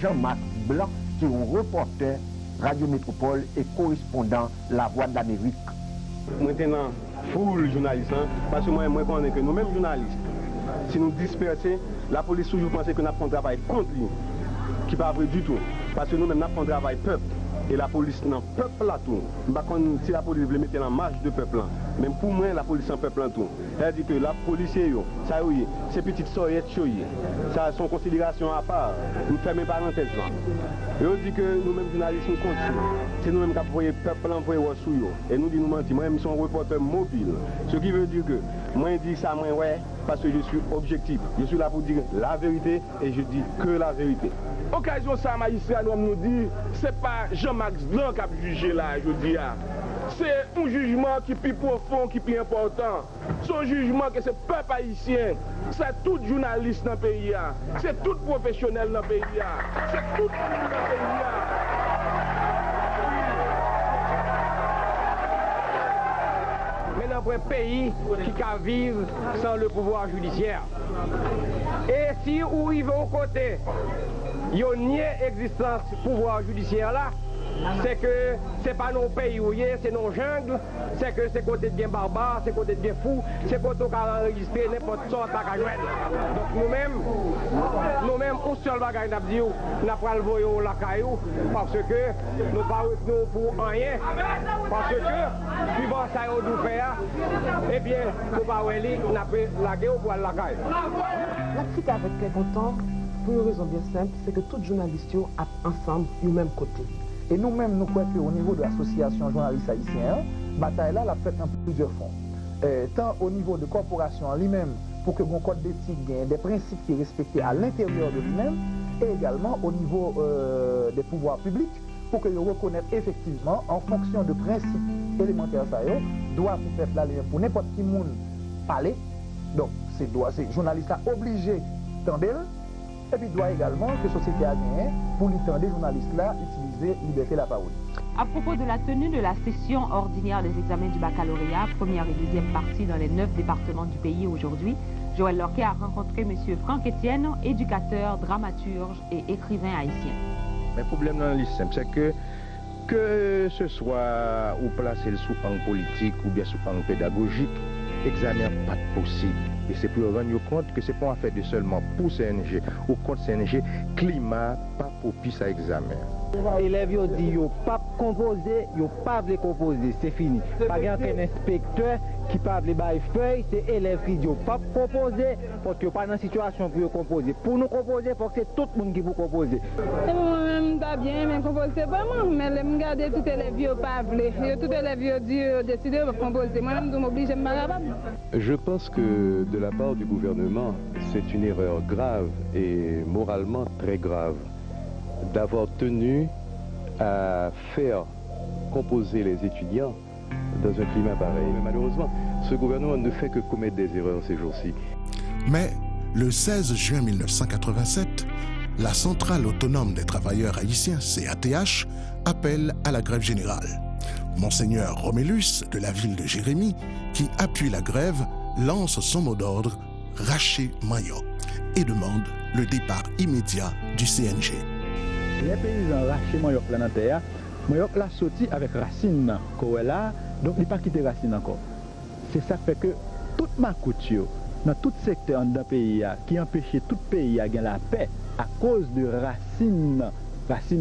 [SPEAKER 19] Jean-Max Blanc, qui est un reporter Radio Métropole et correspondant La Voix de l'Amérique.
[SPEAKER 2] Maintenant, foule journaliste, parce que moi, je connais que nous-mêmes journalistes, si nous dispersons, la police toujours pense que nous avons un travail contre lui, qui n'est pas vrai du tout. Parce que nous-mêmes, nous avons un travail peuple. Et la police dans le peuple là tout. Si la police veut mettre en marge de peuple là, même pour moi la police en peuple là tout. Elle dit que la police ça oui, c'est petite soyette ça son considération à part. Nous fermons parenthèse là. Et on dit que nous-mêmes journalistes nous continuons. C'est nous-mêmes qui avons envoyé le peuple envoyé sous eux. Et nous disons nous mentir. Moi-même je suis un reporter mobile. Ce qui veut dire que moi je dis ça moi ouais parce que je suis objectif. Je suis là pour dire la vérité et je dis que la vérité.
[SPEAKER 4] Occasion ça, magistrat nous dit, c'est pas Jean-Max Blanc qui a jugé là, je dis. C'est un jugement qui est plus profond, qui est plus important. C'est un jugement que c'est le peuple haïtien, c'est tout journaliste dans le pays, c'est tout professionnel dans le pays, c'est tout le monde dans le pays.
[SPEAKER 2] Mais dans un pays qui peut vivre sans le pouvoir judiciaire. Et si vous arrivez au côté, il y a une existence du pouvoir judiciaire là, c'est que c'est pas nos pays où c'est nos jungles, c'est que c'est côté de bien barbare, c'est côté de bien fou, c'est côté qu'on a enregistré n'importe sorte à jouer. Donc nous-mêmes, au seul bagage n'a dit, n'a pas le voyou la caillou, parce que nous pas nous pour rien, parce que suivant ça au nous faire, eh bien, nous pas aller, n'a pas la guerre pour la caille.
[SPEAKER 5] L'Afrique avec très content. Pour une raison bien simple, c'est que tous les journalistes sont ensemble du même côté.
[SPEAKER 7] Et nous-mêmes, nous croyons qu'au niveau de l'association journalistes haïtiens, bataille là, l'a fait en plusieurs fronts. Tant au niveau de corporation en lui-même, pour que mon code d'éthique gagne des principes qui sont respectés à l'intérieur de lui-même, et également au niveau des pouvoirs publics, pour que nous reconnaissent effectivement, en fonction de principes élémentaires, ça doit se faire là pour n'importe qui monde parler. Donc, c'est journaliste obligé d'entendre. Et puis, il doit également que la société a gagné pour l'étendre des journalistes-là utiliser liberté de la parole.
[SPEAKER 12] À propos de la tenue de la session ordinaire des examens du baccalauréat, première et deuxième partie dans les 9 départements du pays aujourd'hui, Joël Lorquet a rencontré M. Franck Etienne, éducateur, dramaturge et écrivain haïtien.
[SPEAKER 22] Le problème dans le système, c'est que ce soit ou placé sous angle politique ou bien sous angle pédagogique, examen pas possible. Et c'est pour rendre compte que ce n'est pas en fait de seulement pour CNG ou contre CNG, climat pas propice à examen.
[SPEAKER 29] Les élèves disent qu'ils ne pas composer, ils ne pas composer, c'est fini. Pas qu'un inspecteur qui parle de feuilles, c'est élèves qui disent pas composer parce qu'ils ne sont pas dans une situation pour composer. Pour nous composer, il faut que c'est tout le monde qui peut composer.
[SPEAKER 13] Moi-même, je bien, mais composer pas moi. Mais je regarde tous les élèves qui ne pas voulu. Tous les élèves qui ont décidé de composer. Moi-même, je m'oblige à me capable.
[SPEAKER 14] Je pense que de la part du gouvernement, c'est une erreur grave et moralement très grave d'avoir tenu à faire composer les étudiants dans un climat pareil. Mais malheureusement, ce gouvernement ne fait que commettre des erreurs ces jours-ci.
[SPEAKER 10] Mais le 16 juin 1987, la Centrale autonome des travailleurs haïtiens, CATH, appelle à la grève générale. Monseigneur Romélus de la ville de Jérémie, qui appuie la grève, lance son mot d'ordre « Racher Manioc » et demande le départ immédiat du CNG.
[SPEAKER 29] Les paysans racher Manioc là dans la terre, Manioc l'a sorti avec racine qu'on est là, donc il n'a pas quitté racine encore. C'est ça fait que toute ma couture, dans tout secteur d'un pays qui empêchait tout pays à gagner la paix à cause de racine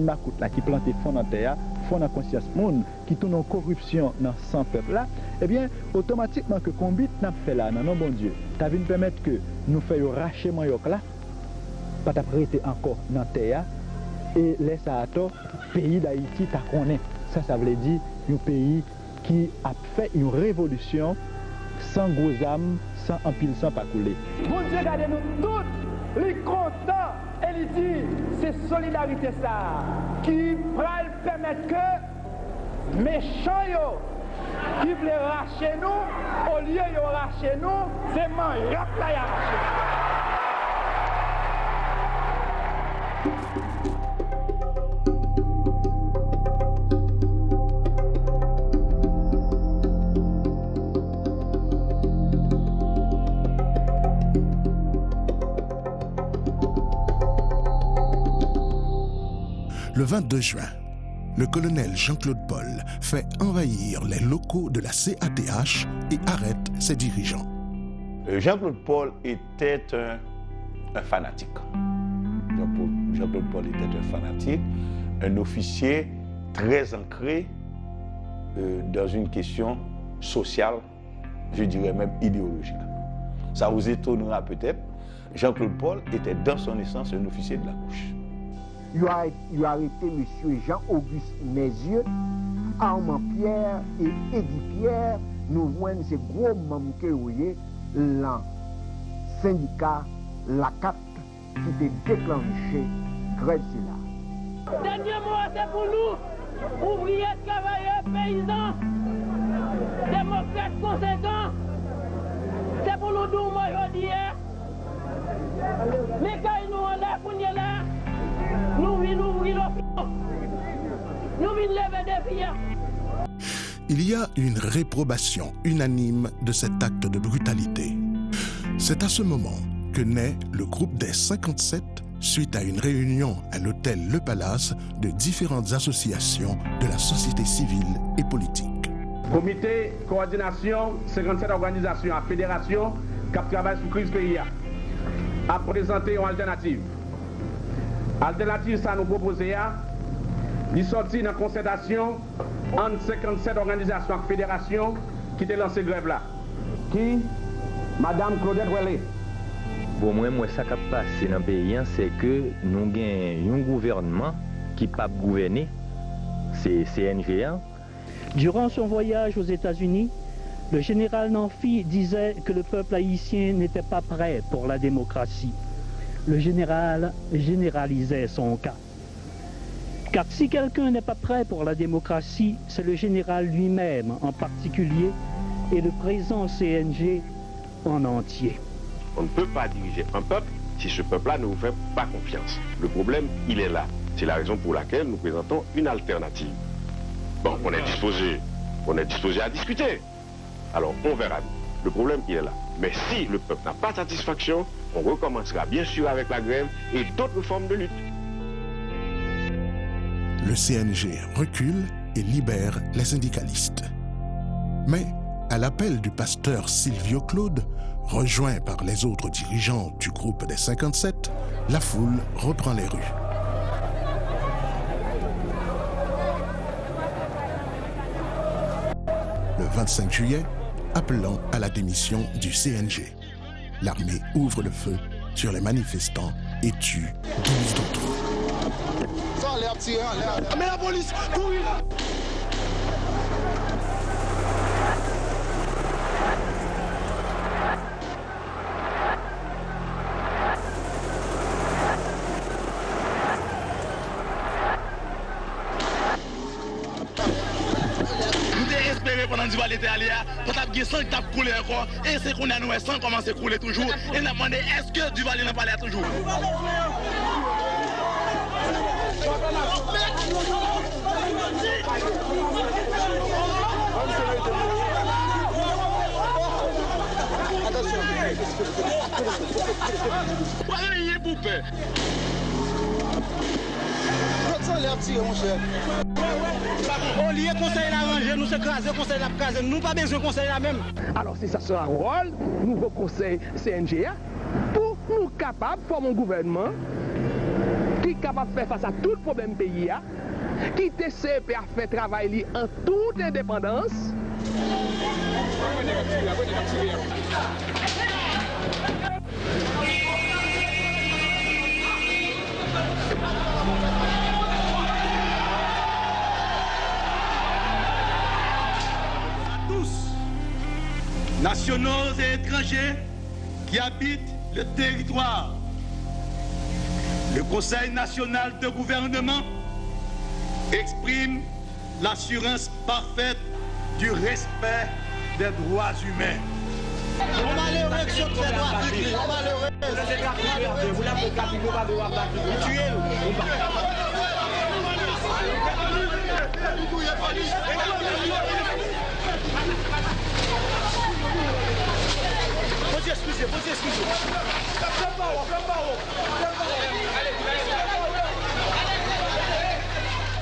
[SPEAKER 29] macoute là qui plantait fond dans la terre, fond dans la conscience monde, qui tourne en corruption dans 100 peuples là, eh bien automatiquement que combat n'a fait là, non bon Dieu, tu as vu permettre que nous fassions racher Manioc là, pas t'apprêter encore dans la terre, et laisse à toi, pays d'Haïti t'a connaît. Ça veut dire un pays qui a fait une révolution sans gros âmes, sans empile, sans pas couler.
[SPEAKER 1] Bon Dieu, regardez-nous tous, les contents, et il dit, c'est solidarité ça, qui va permettre que méchants yo, qui veulent racher nous, au lieu de racher nous, c'est Manioc là y arraché.
[SPEAKER 10] Le 22 juin, le colonel Jean-Claude Paul fait envahir les locaux de la CATH et arrête ses dirigeants.
[SPEAKER 3] Jean-Claude Paul était un fanatique. Jean-Claude Paul était un fanatique, un officier très ancré dans une question sociale, je dirais même idéologique. Ça vous étonnera peut-être, Jean-Claude Paul était dans son essence un officier de la gauche.
[SPEAKER 7] Il a arrêté M. Jean-Auguste Mézieux, Armand Pierre et Eddie Pierre. Nous voyons ces gros membres que vous voyez, le syndicat, la CAP, qui était déclenché, grève là.
[SPEAKER 1] Dernier mot, c'est pour nous, ouvriers, travailleurs, paysans, démocrates conséquents. C'est pour nous d'où moi aujourd'hui. Mais quand nous en l'air pour nous là, nous venons ouvrir l'opinion. Nous venons lever des filles.
[SPEAKER 10] Il y a une réprobation unanime de cet acte de brutalité. C'est à ce moment que naît le groupe des 57 suite à une réunion à l'hôtel Le Palace de différentes associations de la société civile et politique.
[SPEAKER 4] Comité, coordination, 57 organisations à fédération qui travaillent sur la crise pays a présenté une alternative. Alternative, ça nous proposait de sortir dans la concertation entre 57 organisations et fédérations qui ont lancé grève là. Qui? Madame Claudette Ouellet.
[SPEAKER 8] Pour moi, ça qui a passé dans le pays, c'est que nous avons un gouvernement qui n'a pas gouverné, c'est CNG.
[SPEAKER 9] Durant son voyage aux États-Unis, le général Nanfi disait que le peuple haïtien n'était pas prêt pour la démocratie. Le général généralisait son cas. Car si quelqu'un n'est pas prêt pour la démocratie, c'est le général lui-même en particulier et le présent CNG en entier.
[SPEAKER 16] On ne peut pas diriger un peuple si ce peuple-là ne vous fait pas confiance. Le problème, il est là. C'est la raison pour laquelle nous présentons une alternative. Bon, on est disposé à discuter. Alors, on verra. Le problème, il est là. Mais si le peuple n'a pas de satisfaction, on recommencera bien sûr avec la grève et d'autres formes de lutte.
[SPEAKER 10] Le CNG recule et libère les syndicalistes. Mais, à l'appel du pasteur Silvio Claude, rejoint par les autres dirigeants du groupe des 57, la foule reprend les rues. Le 25 juillet, appelant à la démission du CNG. L'armée ouvre le feu sur les manifestants et tue 12 d'entre eux.
[SPEAKER 1] Mais la police, courez là!
[SPEAKER 17] Pendant que l'été allé, pour taper le sang qui tape couler encore, et c'est qu'on a nous sang commence à couler toujours, et on a demandé est-ce que Duvalier n'a pas l'air toujours? Rien pour faire.
[SPEAKER 1] On lié conseil l'arranger, nous se craser, conseil la craser, nous pas besoin de conseil la même.
[SPEAKER 4] Alors si ça sera un rôle, nouveau conseil CNGA, pour nous capables de former un gouvernement qui est capable de faire face à tout le problème pays, qui est CEP à faire travail en toute indépendance.
[SPEAKER 17] Nationaux et étrangers qui habitent le territoire. Le Conseil national de gouvernement exprime l'assurance parfaite du respect des droits humains.
[SPEAKER 1] On malheureux que ce fait droit public, on malheureux. Vous l'avez capité, vous l'avez capité. Tuez-le.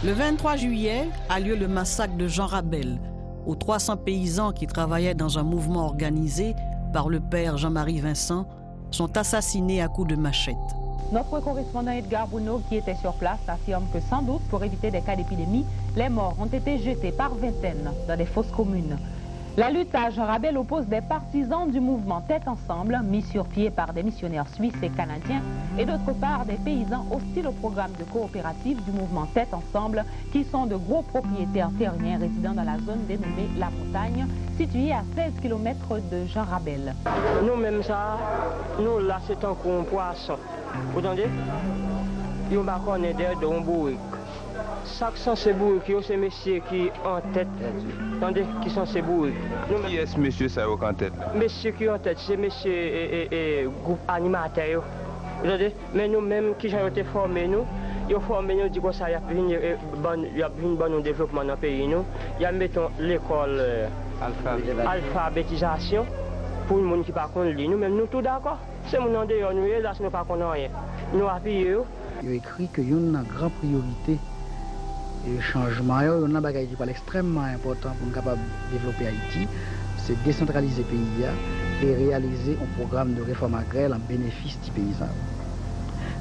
[SPEAKER 6] Le 23 juillet a lieu le massacre de Jean Rabel, aux 300 paysans qui travaillaient dans un mouvement organisé par le père Jean-Marie Vincent sont assassinés à coups de machette.
[SPEAKER 12] Notre correspondant Edgar Bruno, qui était sur place, affirme que sans doute pour éviter des cas d'épidémie, les morts ont été jetés par vingtaines dans des fosses communes. La lutte à Jean Rabel oppose des partisans du mouvement Tête Ensemble, mis sur pied par des missionnaires suisses et canadiens, et d'autre part des paysans hostiles au programme de coopérative du mouvement Tête Ensemble, qui sont de gros propriétaires terriens résidant dans la zone dénommée La Montagne, située à 16 km de Jean Rabel.
[SPEAKER 1] Nous-mêmes ça, nous là c'est un coup poisson. Vous entendez? Ils ne pas connaître de bourrique. Chaque sont ces bourriques, c'est messieurs qui en tête. Attendez, qui sont ces bourriques.
[SPEAKER 18] Qui est ce monsieur ça en tête?
[SPEAKER 1] Messieurs qui en tête, c'est messieurs et groupe animateur. Vous entendez? Mais nous-mêmes qui ont été formés, ils ont formé nous, dit que ça, il y a une bonne développement dans le pays. Il y a mettons l'école alphabétisation pour le monde qui ne parle pas lire. Nous-mêmes, nous tous d'accord. C'est mon nom de nous, là, si nous ne parlons pas rien. Nous appuyons.
[SPEAKER 20] Il a écrit qu'il y a une grande priorité. Et le changement, il y a un bagage qui est extrêmement important pour nous capables de développer Haïti, c'est décentraliser le pays et réaliser un programme de réforme agraire en bénéfice des paysans.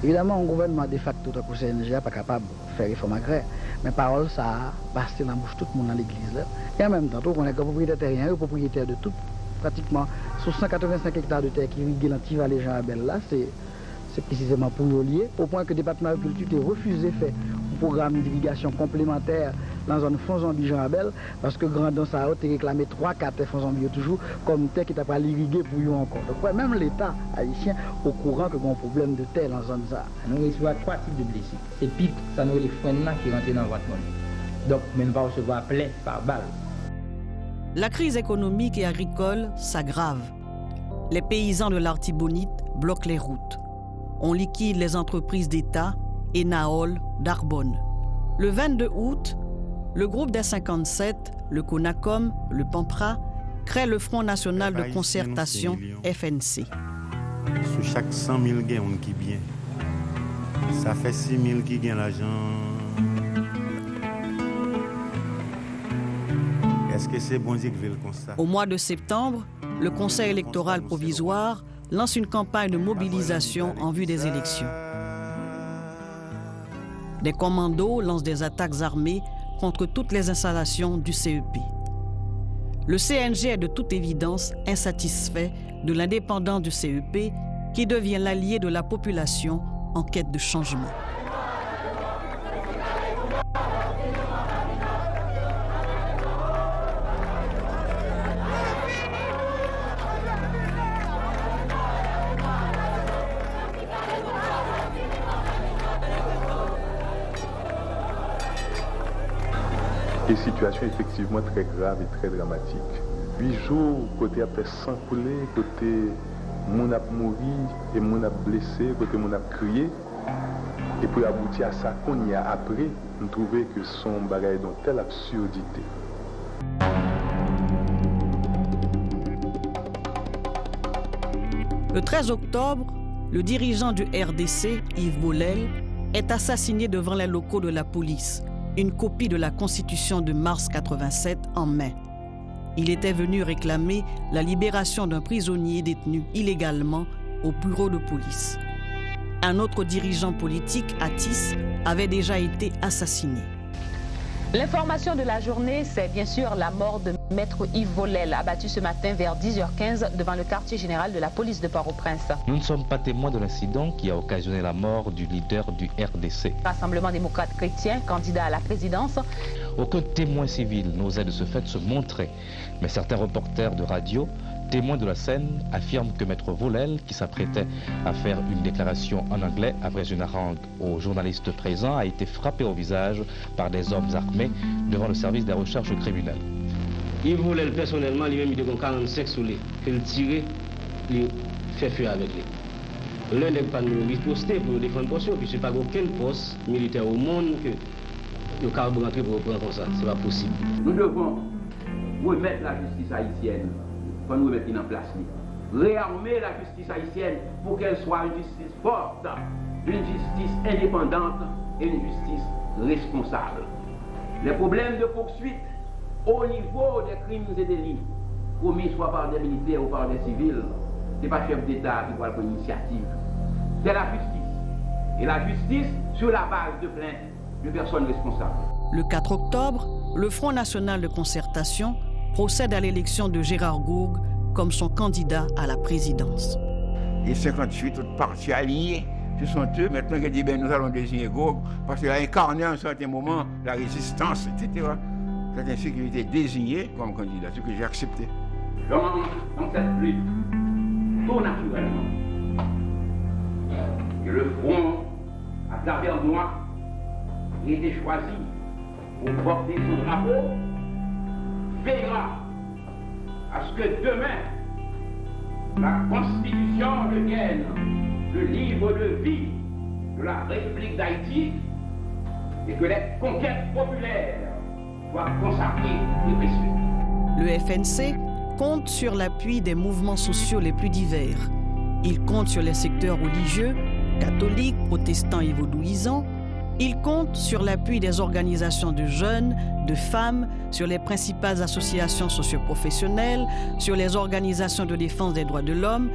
[SPEAKER 20] Évidemment, un gouvernement de facto de la CNG n'est pas capable de faire réforme agraire, mais parole, ça a passé dans la bouche de tout le monde dans l'église. Et en même temps, on est propriétaire terrien, propriétaire de tout, pratiquement, sur 185 hectares de terre qui irriguent l'antivallée Jean Rabel là, c'est précisément pour nous lier, au point que le département de l'agriculture a refusé de faire un programme d'irrigation complémentaire dans la zone Fonzambi Jean Rabel, parce que Grandon ça a réclamé 3-4 Fonzambi toujours comme terre qui t'a pas l'irriguer pour eux encore. Donc ouais, même l'État haïtien au courant que y a un problème de terre dans la zone ça.
[SPEAKER 21] Nous recevons 3 types de blessés. C'est pique, ça nous les freins qui rentrent dans votre monde. Donc même pas recevoir plaie par balle.
[SPEAKER 6] La crise économique et agricole s'aggrave. Les paysans de l'Artibonite bloquent les routes. On liquide les entreprises d'État et Naol d'Arbonne. Le 22 août, le groupe des 57, le CONACOM, le PAMPRA, crée le Front national de concertation FNC.
[SPEAKER 23] Sur chaque 100 000 gains, on qui bien. Ça fait 6 000 qui gagnent l'argent. Est-ce que c'est bon Dieu qui veut le constat?
[SPEAKER 6] Au mois de septembre, le Conseil électoral provisoire lance une campagne de mobilisation en vue des élections. Des commandos lancent des attaques armées contre toutes les installations du CEP. Le CNG est de toute évidence insatisfait de l'indépendance du CEP qui devient l'allié de la population en quête de changement.
[SPEAKER 14] Et situation effectivement très grave et très dramatique. 8 jours, côté après sang coulé, côté mon a mouru et mon a blessé, côté mon a crié. Et pour aboutir à ça, qu'on y a après, nous trouvons que son bagage dans telle absurdité.
[SPEAKER 6] Le 13 octobre, le dirigeant du RDC, Yves Bollel, est assassiné devant les locaux de la police, une copie de la Constitution de mars 87 en main. Il était venu réclamer la libération d'un prisonnier détenu illégalement au bureau de police. Un autre dirigeant politique, Atis, avait déjà été assassiné.
[SPEAKER 12] L'information de la journée, c'est bien sûr la mort de Maître Yves Bollel, abattu ce matin vers 10h15 devant le quartier général de la police de Port-au-Prince.
[SPEAKER 2] Nous ne sommes pas témoins de l'incident qui a occasionné la mort du leader du RDC.
[SPEAKER 12] Rassemblement démocrate chrétien, candidat à la présidence.
[SPEAKER 2] Aucun témoin civil n'osait de ce fait se montrer, mais certains reporters de radio, témoins de la scène, affirment que Maître Bollel, qui s'apprêtait à faire une déclaration en anglais après une harangue aux journalistes présents, a été frappé au visage par des hommes armés devant le service des recherches criminelles.
[SPEAKER 11] Yves Bollel, personnellement, lui-même, il a 45 sous lui. Il tire, il fait feu avec lui. L'un n'est pas riposté pour défendre poste, puis c'est pas aucun poste militaire au monde que le carburant pour reprendre comme ça. C'est pas possible.
[SPEAKER 15] Nous devons remettre la justice haïtienne, pour nous remettre en place. Réarmer la justice haïtienne pour qu'elle soit une justice forte, une justice indépendante et une justice responsable. Les problèmes de poursuite au niveau des crimes et délits commis soit par des militaires ou par des civils, ce n'est pas le chef d'État qui doit prendre l'initiative. C'est la justice. Et la justice sur la base de plaintes de personnes responsables.
[SPEAKER 6] Le 4 octobre, le Front national de concertation procède à l'élection de Gérard Gourgue comme son candidat à la présidence.
[SPEAKER 19] Et 58 autres partis alignés, ce sont eux maintenant qui disent ben, nous allons désigner Gourgue parce qu'il a incarné à un certain moment la résistance, etc. C'est ainsi qu'il était désigné comme candidat, ce que j'ai accepté.
[SPEAKER 15] Dans cette lutte, tout naturellement, que le front, à travers moi, a été choisi pour porter son drapeau, veillera à ce que demain, la Constitution devienne le livre de vie de la République d'Haïti et que les conquêtes populaires soient consacrées et respectées.
[SPEAKER 6] Le FNC compte sur l'appui des mouvements sociaux les plus divers. Il compte sur les secteurs religieux, catholiques, protestants et vaudouisants. Il compte sur l'appui des organisations de jeunes, de femmes, sur les principales associations socioprofessionnelles, sur les organisations de défense des droits de l'homme,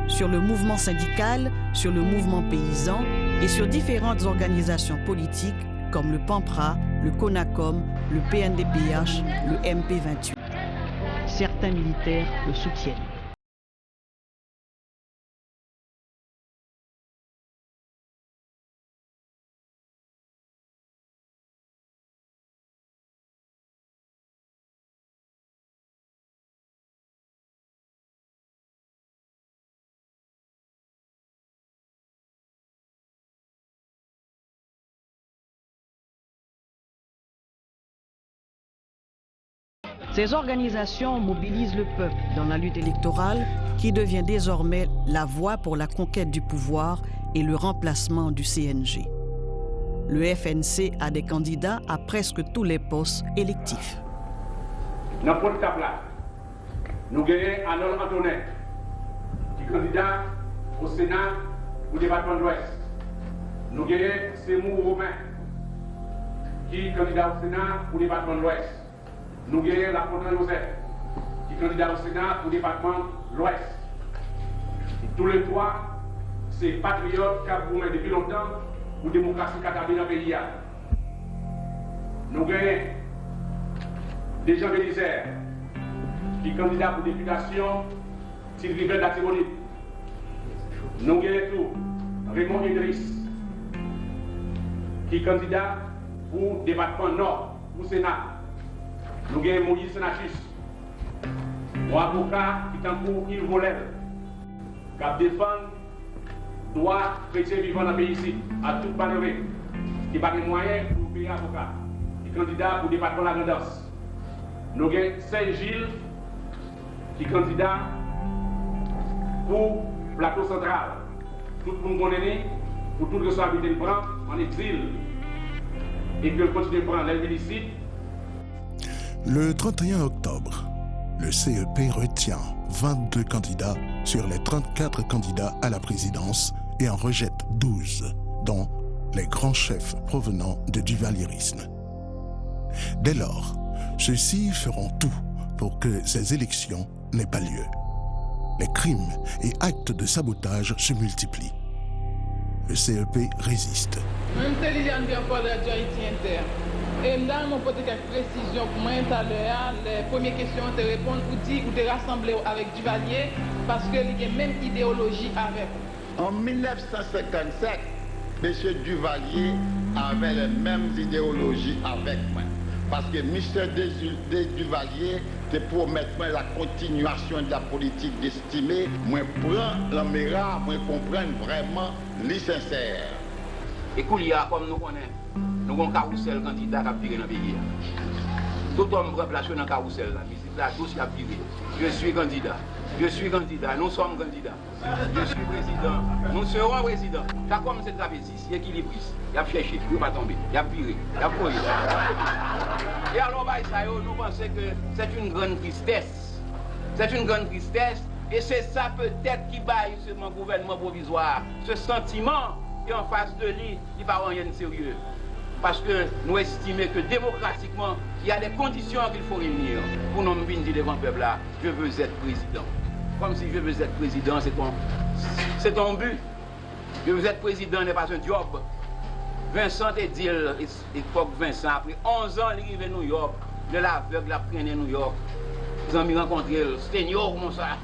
[SPEAKER 6] sur le mouvement syndical, sur le mouvement paysan et sur différentes organisations politiques comme le PAMPRA, le CONACOM, le PNDPH, le MP28. Certains militaires le soutiennent. Ces organisations mobilisent le peuple dans la lutte électorale qui devient désormais la voie pour la conquête du pouvoir et le remplacement du CNG. Le FNC a des candidats à presque tous les postes électifs.
[SPEAKER 15] Dans le cas là, nous gagnons Arnold Antonet, qui est candidat au Sénat au département de l'Ouest. Nous gagnons Semou Romain, qui est candidat au Sénat au département de l'Ouest. Nous gagnons la Fontaine Joseph, qui est candidat au Sénat au département de l'Ouest. Tous les trois, c'est patriotes qui ont gouverne depuis longtemps pour la démocratie qui a dans le pays. Nous gagnons Dejean Bélizer, qui est candidat pour députation Sylvie de la Tibonite. Nous gagnons tout Raymond Idriss, qui est candidat pour le département Nord, pour le Sénat. Nous avons Moïse Sénachus, mon avocat qui est en cours Yves Bollel, qui défend le droit chrétien vivant dans le pays ici, à toute manœuvre, qui n'a pas de moyens pour payer avocat, qui est candidat pour le département de la Grandance. Nous avons Saint-Gilles, qui est candidat pour le plateau central. Tout le monde connaît, pour toute responsabilité de prend en exil et que continue de prendre l'aide illicite.
[SPEAKER 10] Le 31 octobre, le CEP retient 22 candidats sur les 34 candidats à la présidence et en rejette 12, dont les grands chefs provenant de duvalierisme. Dès lors, ceux-ci feront tout pour que ces élections n'aient pas lieu. Les crimes et actes de sabotage se multiplient. Le CEP résiste.
[SPEAKER 5] Même si il y a un rapport de Haïti Inter, et dans mon côté quelques précisions pour moi tout à l'heure, les premières questions te répondre pour dire ou te rassembler avec Duvalier parce qu'il y a même idéologie avec.
[SPEAKER 13] En 1957, M. Duvalier avait les mêmes idéologies avec moi. Parce que M. Duvalier te promet la continuation de la politique d'estimer, moi prends l'Améra, moi comprendre vraiment les sincères.
[SPEAKER 15] Et Koulia, comme nous connaissons, nous avons un carrousel candidat qui a viré dans le pays. Tout homme remplacé dans le carrousel, là, tous qui a viré. Je suis candidat. Je suis candidat, nous sommes candidats. Je suis président, nous serons présidents. Ça comme c'est trapéziste, c'est équilibriste. Il a cherché, il ne va pas tomber, il a viré, il a couru. Et alors, nous pensons que c'est une grande tristesse. C'est une grande tristesse et c'est ça peut-être qui baille ce gouvernement provisoire. Ce sentiment qui est en face de lui, il ne va rien de sérieux. Parce que nous estimons que démocratiquement, il y a des conditions qu'il faut réunir pour nous venir dire devant le peuple là, je veux être président. Comme si je veux être président, c'est ton but. Je veux être président n'est pas un job. Vincent te dit, l'époque Vincent, après 11 ans, il est arrivé à New York, de l'aveugle, il a pris à New York. Ils ont rencontré le senior, comment ça.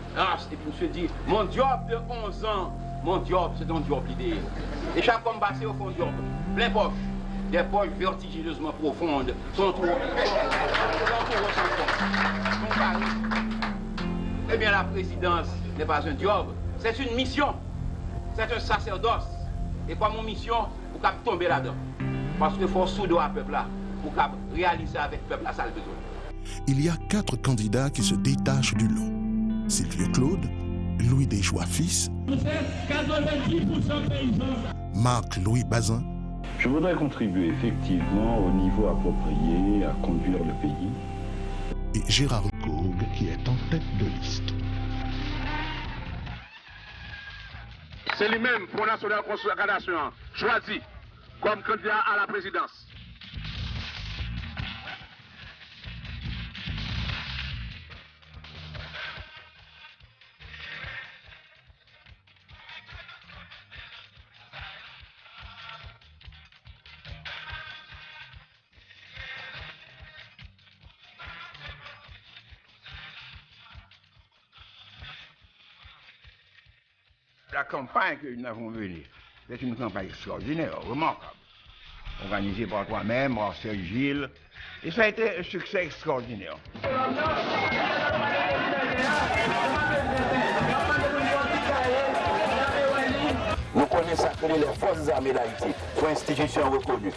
[SPEAKER 15] Et puis je me suis dit, mon job de 11 ans, mon job, c'est un job l'idée. Et chaque homme passé au fond du job, plein poche. Des poches vertigineusement profondes, sont trop Eh bien, la présidence n'est pas un job, c'est une mission, c'est un sacerdoce. Et comme mon mission, vous pouvez tomber là-dedans. Parce qu'il faut souder au peuple là, pour réaliser avec le peuple là, ça le besoin.
[SPEAKER 10] Il y a 4 candidats qui se détachent du lot. Sylvie Claude, Louis Desjoie fils, Marc-Louis Bazin.
[SPEAKER 22] Je voudrais contribuer effectivement au niveau approprié à conduire le pays.
[SPEAKER 10] Et Gérard Gourgue qui est en tête de liste.
[SPEAKER 4] C'est lui-même, Front National Consolidation, choisi comme candidat à la présidence.
[SPEAKER 19] La campagne que nous avons menée, c'est une campagne extraordinaire, remarquable, organisée par toi-même, par Serge Gilles, et ça a été un succès extraordinaire.
[SPEAKER 24] Nous connaissons que les forces armées d'Haïti sont institutions reconnues.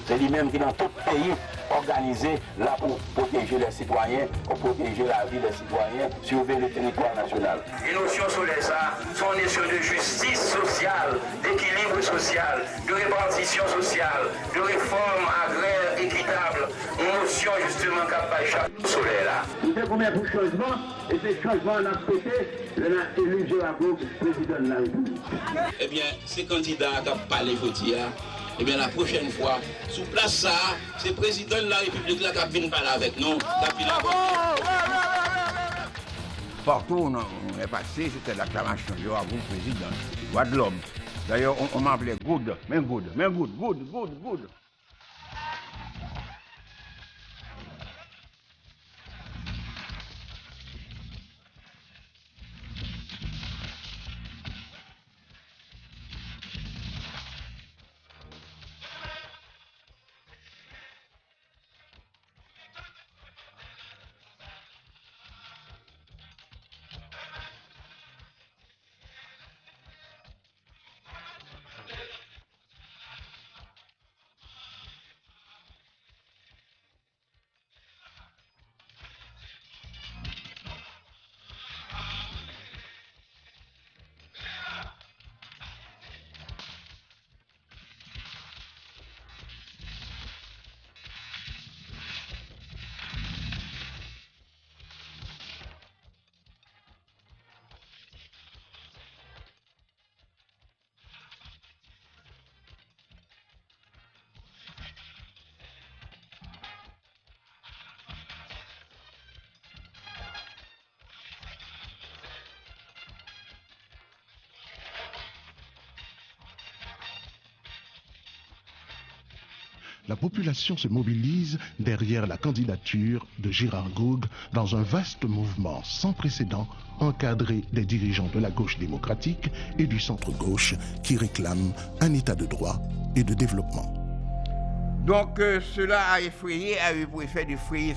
[SPEAKER 24] C'est lui-même qui, dans tout pays, organisé là pour protéger les citoyens, pour protéger la vie des citoyens, surveiller le territoire national.
[SPEAKER 25] Les notions sur les arts sont des notions de justice sociale, d'équilibre social, de répartition sociale, de réforme agraire équitable, une notion justement capable de soleil là.
[SPEAKER 24] Il fait combien pour changement, et ce changement on a pété, on a élu Gérard Gourgue président de la République.
[SPEAKER 26] Eh bien, ces candidats qui ont parlé aujourd'hui, eh bien, la prochaine fois, sous place ça, c'est le président de la République là qui vient parler avec nous.
[SPEAKER 19] Partout où on est passé, c'était l'acclamation de Gérard Gourgue président, droit de l'homme. D'ailleurs, on m'appelait Good, mais Good.
[SPEAKER 10] la population se mobilise derrière la candidature de Gérard Goug dans un vaste mouvement sans précédent encadré des dirigeants de la gauche démocratique et du centre-gauche qui réclament un état de droit et de développement.
[SPEAKER 19] Donc cela a effrayé, a eu pour effet d'effrayer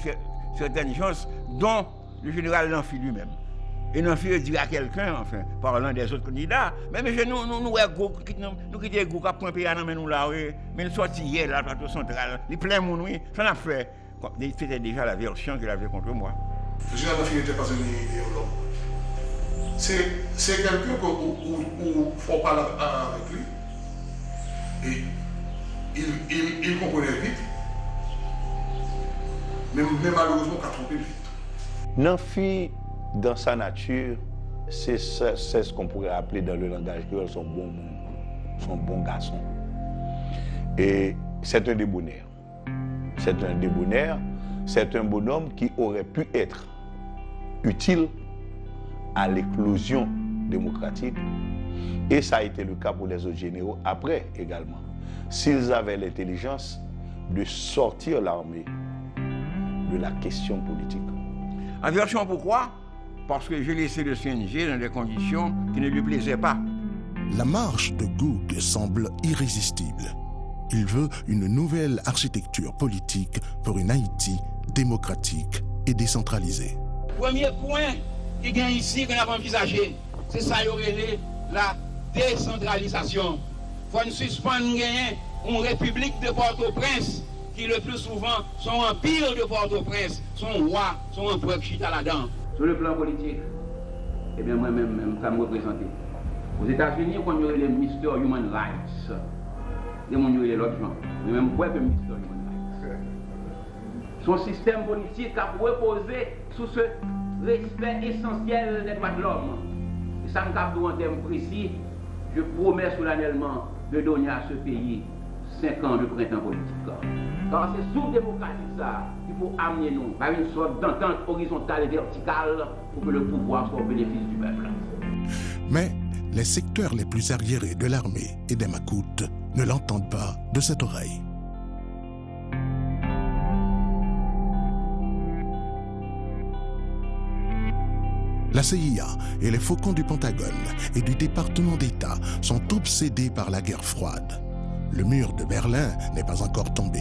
[SPEAKER 19] certaines gens, dont le général Lanfi lui-même. Et Lanfi dit à quelqu'un, enfin, parlant des autres candidats, mais nous quittons Goug à point pays à nous là, mais nous sortis hier là, plateau central, les plein mon oui, ça n'a fait. C'était déjà la version qu'il avait contre moi.
[SPEAKER 10] Le général Lanfi n'était pas un idéologue. C'est quelqu'un où faut parler avec lui. Et il comprenait vite, mais malheureusement, il a trompé vite.
[SPEAKER 3] Lanfi, dans sa nature, c'est ce qu'on pourrait appeler dans le langage créole son bon garçon. Et c'est un débonnaire. C'est un débonnaire, c'est un bonhomme qui aurait pu être utile à l'éclosion démocratique. Et ça a été le cas pour les autres généraux après également. S'ils avaient l'intelligence de sortir l'armée de la question politique.
[SPEAKER 19] Aversion pourquoi? Parce que j'ai laissé le CNG dans des conditions qui ne lui plaisaient pas.
[SPEAKER 10] La marche de Goug semble irrésistible. Il veut une nouvelle architecture politique pour une Haïti démocratique et décentralisée.
[SPEAKER 26] Premier point qui gagne ici qu'on a envisagé, c'est ça, la décentralisation. Il faut nous suspendre une république de Port-au-Prince qui le plus souvent sont empire de Port-au-Prince, sont rois, sont empereurs qui chita là-dedans.
[SPEAKER 15] Sur le plan politique, eh bien moi-même, ça me représente. Aux États-Unis, quand il y a les Mr. Human Rights, il y a l'autre genre. Mais même quoi que Mr. Human Rights. Son système politique a reposé sous ce respect essentiel des droits de l'homme. Et ça me capte en termes précis, je promets solennellement de donner à ce pays 5 ans de printemps politique. Car c'est sous démocratie ça qu'il faut amener nous par une sorte d'entente horizontale et verticale pour que le pouvoir soit au bénéfice du peuple.
[SPEAKER 10] Mais les secteurs les plus arriérés de l'armée et des Macoutes ne l'entendent pas de cette oreille. La CIA et les faucons du Pentagone et du département d'État sont obsédés par la guerre froide. Le mur de Berlin n'est pas encore tombé.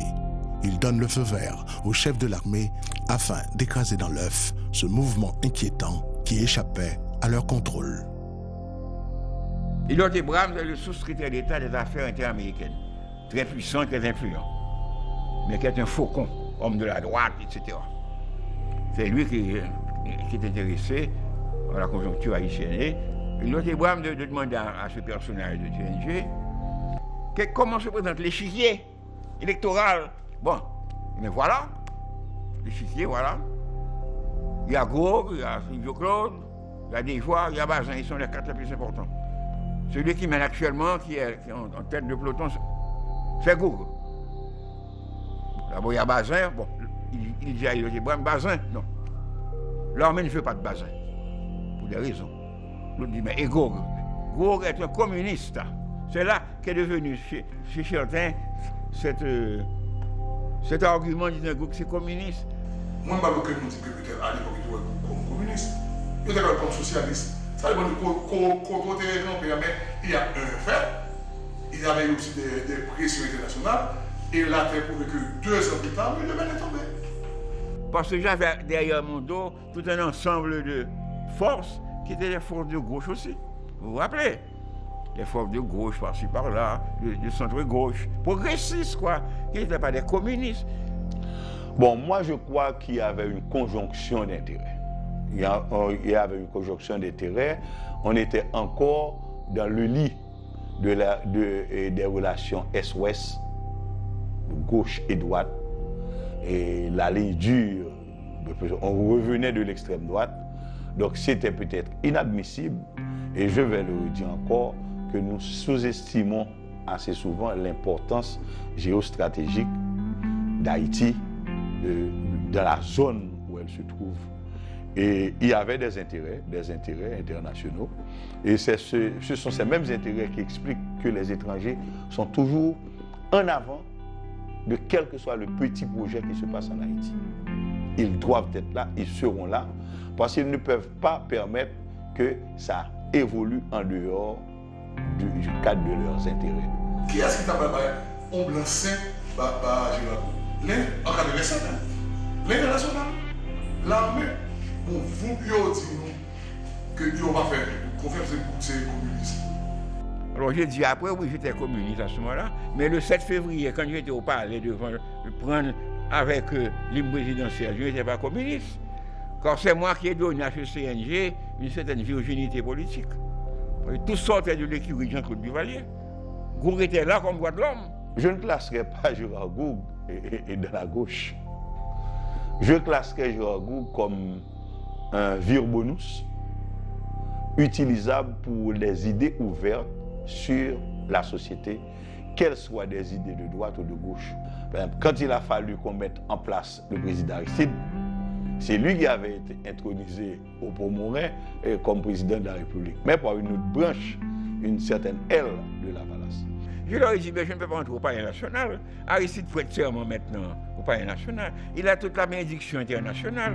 [SPEAKER 10] Il donne le feu vert au chef de l'armée afin d'écraser dans l'œuf ce mouvement inquiétant qui échappait à leur contrôle.
[SPEAKER 19] Elliott Abrams est le sous-secrétaire d'État des Affaires interaméricaines, très puissant, très influent, mais qui est un faucon, homme de la droite, etc. C'est lui qui est intéressé à la conjoncture haïtienne. Elliott Abrams de demander à ce personnage de TNG comment se présente l'échiquier électoral. Bon, mais voilà, l'échiquier, voilà. Il y a Goug, il y a Silvio Claude, il y a Desjoie, il y a Bazin, ils sont les 4 les plus importants. Celui qui mène actuellement, qui est en tête de peloton, c'est Goug. D'abord, il y a Bazin, bon, il dit à Elliott Abrams, Bazin, non. L'armée ne fait pas de Bazin, pour des raisons. L'autre dit, mais et Goug? Goug est un communiste. C'est là qu'est devenu chez certains cet argument disant que c'est communiste.
[SPEAKER 10] Moi, je ne sais pas si peut-être à l'époque, il était comme communiste. Il était comme socialiste. Ça veut dire que mais il y a un fait. Il y avait aussi des pressions internationales. Et là, il a prouvé que 2 ans plus tard, il devait tomber.
[SPEAKER 19] Parce que j'avais derrière mon dos tout un ensemble de forces qui étaient des forces de gauche aussi. Vous vous rappelez? Des forces de gauche par-ci par-là, de centre-gauche, progressistes quoi, qui n'étaient pas des communistes.
[SPEAKER 3] Bon, moi je crois qu'il y avait une conjonction d'intérêts. Il y avait une conjonction d'intérêts. On était encore dans le lit des relations Est-Ouest, gauche et droite. Et la ligne dure, on revenait de l'extrême droite. Donc c'était peut-être inadmissible, et je vais le dire encore, que nous sous-estimons assez souvent l'importance géostratégique d'Haïti, dans la zone où elle se trouve. Et il y avait des intérêts internationaux. Et ce sont ces mêmes intérêts qui expliquent que les étrangers sont toujours en avant de quel que soit le petit projet qui se passe en Haïti. Ils doivent être là, ils seront là, parce qu'ils ne peuvent pas permettre que ça évolue en dehors du cadre de leurs intérêts.
[SPEAKER 7] Qui est-ce qui t'a fait un blanc-seing par Gérard? En 87, l'international, l'armée, vous dites que Dieu va faire pour faire ces communistes.
[SPEAKER 19] Alors j'ai dit après, oui, j'étais communiste à ce moment-là, mais le 7 février, quand j'étais au palais devant prendre avec l'hymne présidentiel, je n'étais pas communiste. Car c'est moi qui ai donné à ce CNG une certaine virginité politique. Tout sortait de l'écurie de Jean-Claude Duvalier. Gourg était là comme droit de l'homme.
[SPEAKER 3] Je ne classerai pas Gérard Gourg et de la gauche. Je classerai Gérard Gourg comme un virbonus utilisable pour les idées ouvertes sur la société, qu'elles soient des idées de droite ou de gauche. Quand il a fallu qu'on mette en place le président Aristide, c'est lui qui avait été intronisé au Pomorin comme président de la République, mais par une autre branche, une certaine aile de la Valace.
[SPEAKER 19] Je leur ai dit, mais je ne peux pas entrer au palais national. Aristide prête serment maintenant au palais national. Il a toute la bénédiction internationale.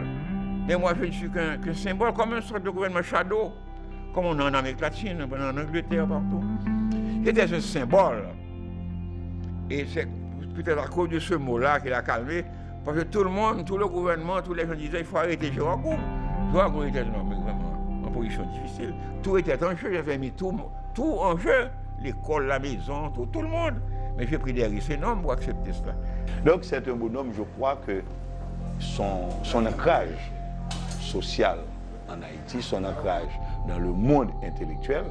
[SPEAKER 19] Mais moi, je ne suis qu'un symbole, comme une sorte de gouvernement shadow, comme on a en Amérique latine, en Angleterre, partout. J'étais un symbole. Et c'est peut-être à cause de ce mot-là qu'il a calmé, parce que tout le monde, tout le gouvernement, tous les gens disaient, il faut arrêter Gérard Gourg. Gérard Gourg était vraiment en position difficile. Tout était en jeu, j'avais mis tout en jeu. L'école, la maison, tout le monde. Mais j'ai pris des risques énormes pour accepter cela.
[SPEAKER 3] Donc c'est un bonhomme, je crois que son ancrage social en Haïti, son ancrage dans le monde intellectuel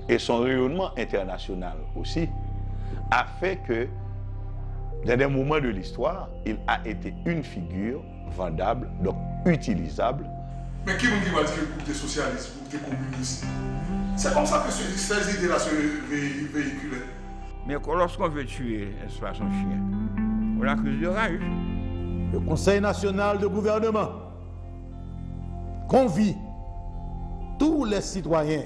[SPEAKER 3] et son rayonnement international aussi a fait que dans des moments de l'histoire, il a été une figure vendable, donc utilisable.
[SPEAKER 7] Mais qui vous dit va dire que tu es socialiste ou tu es communiste? C'est comme ça que ces idées-là se véhiculent.
[SPEAKER 19] Mais lorsqu'on veut tuer son chien, on l'accuse de rage.
[SPEAKER 8] Le Conseil national de gouvernement convie tous les citoyens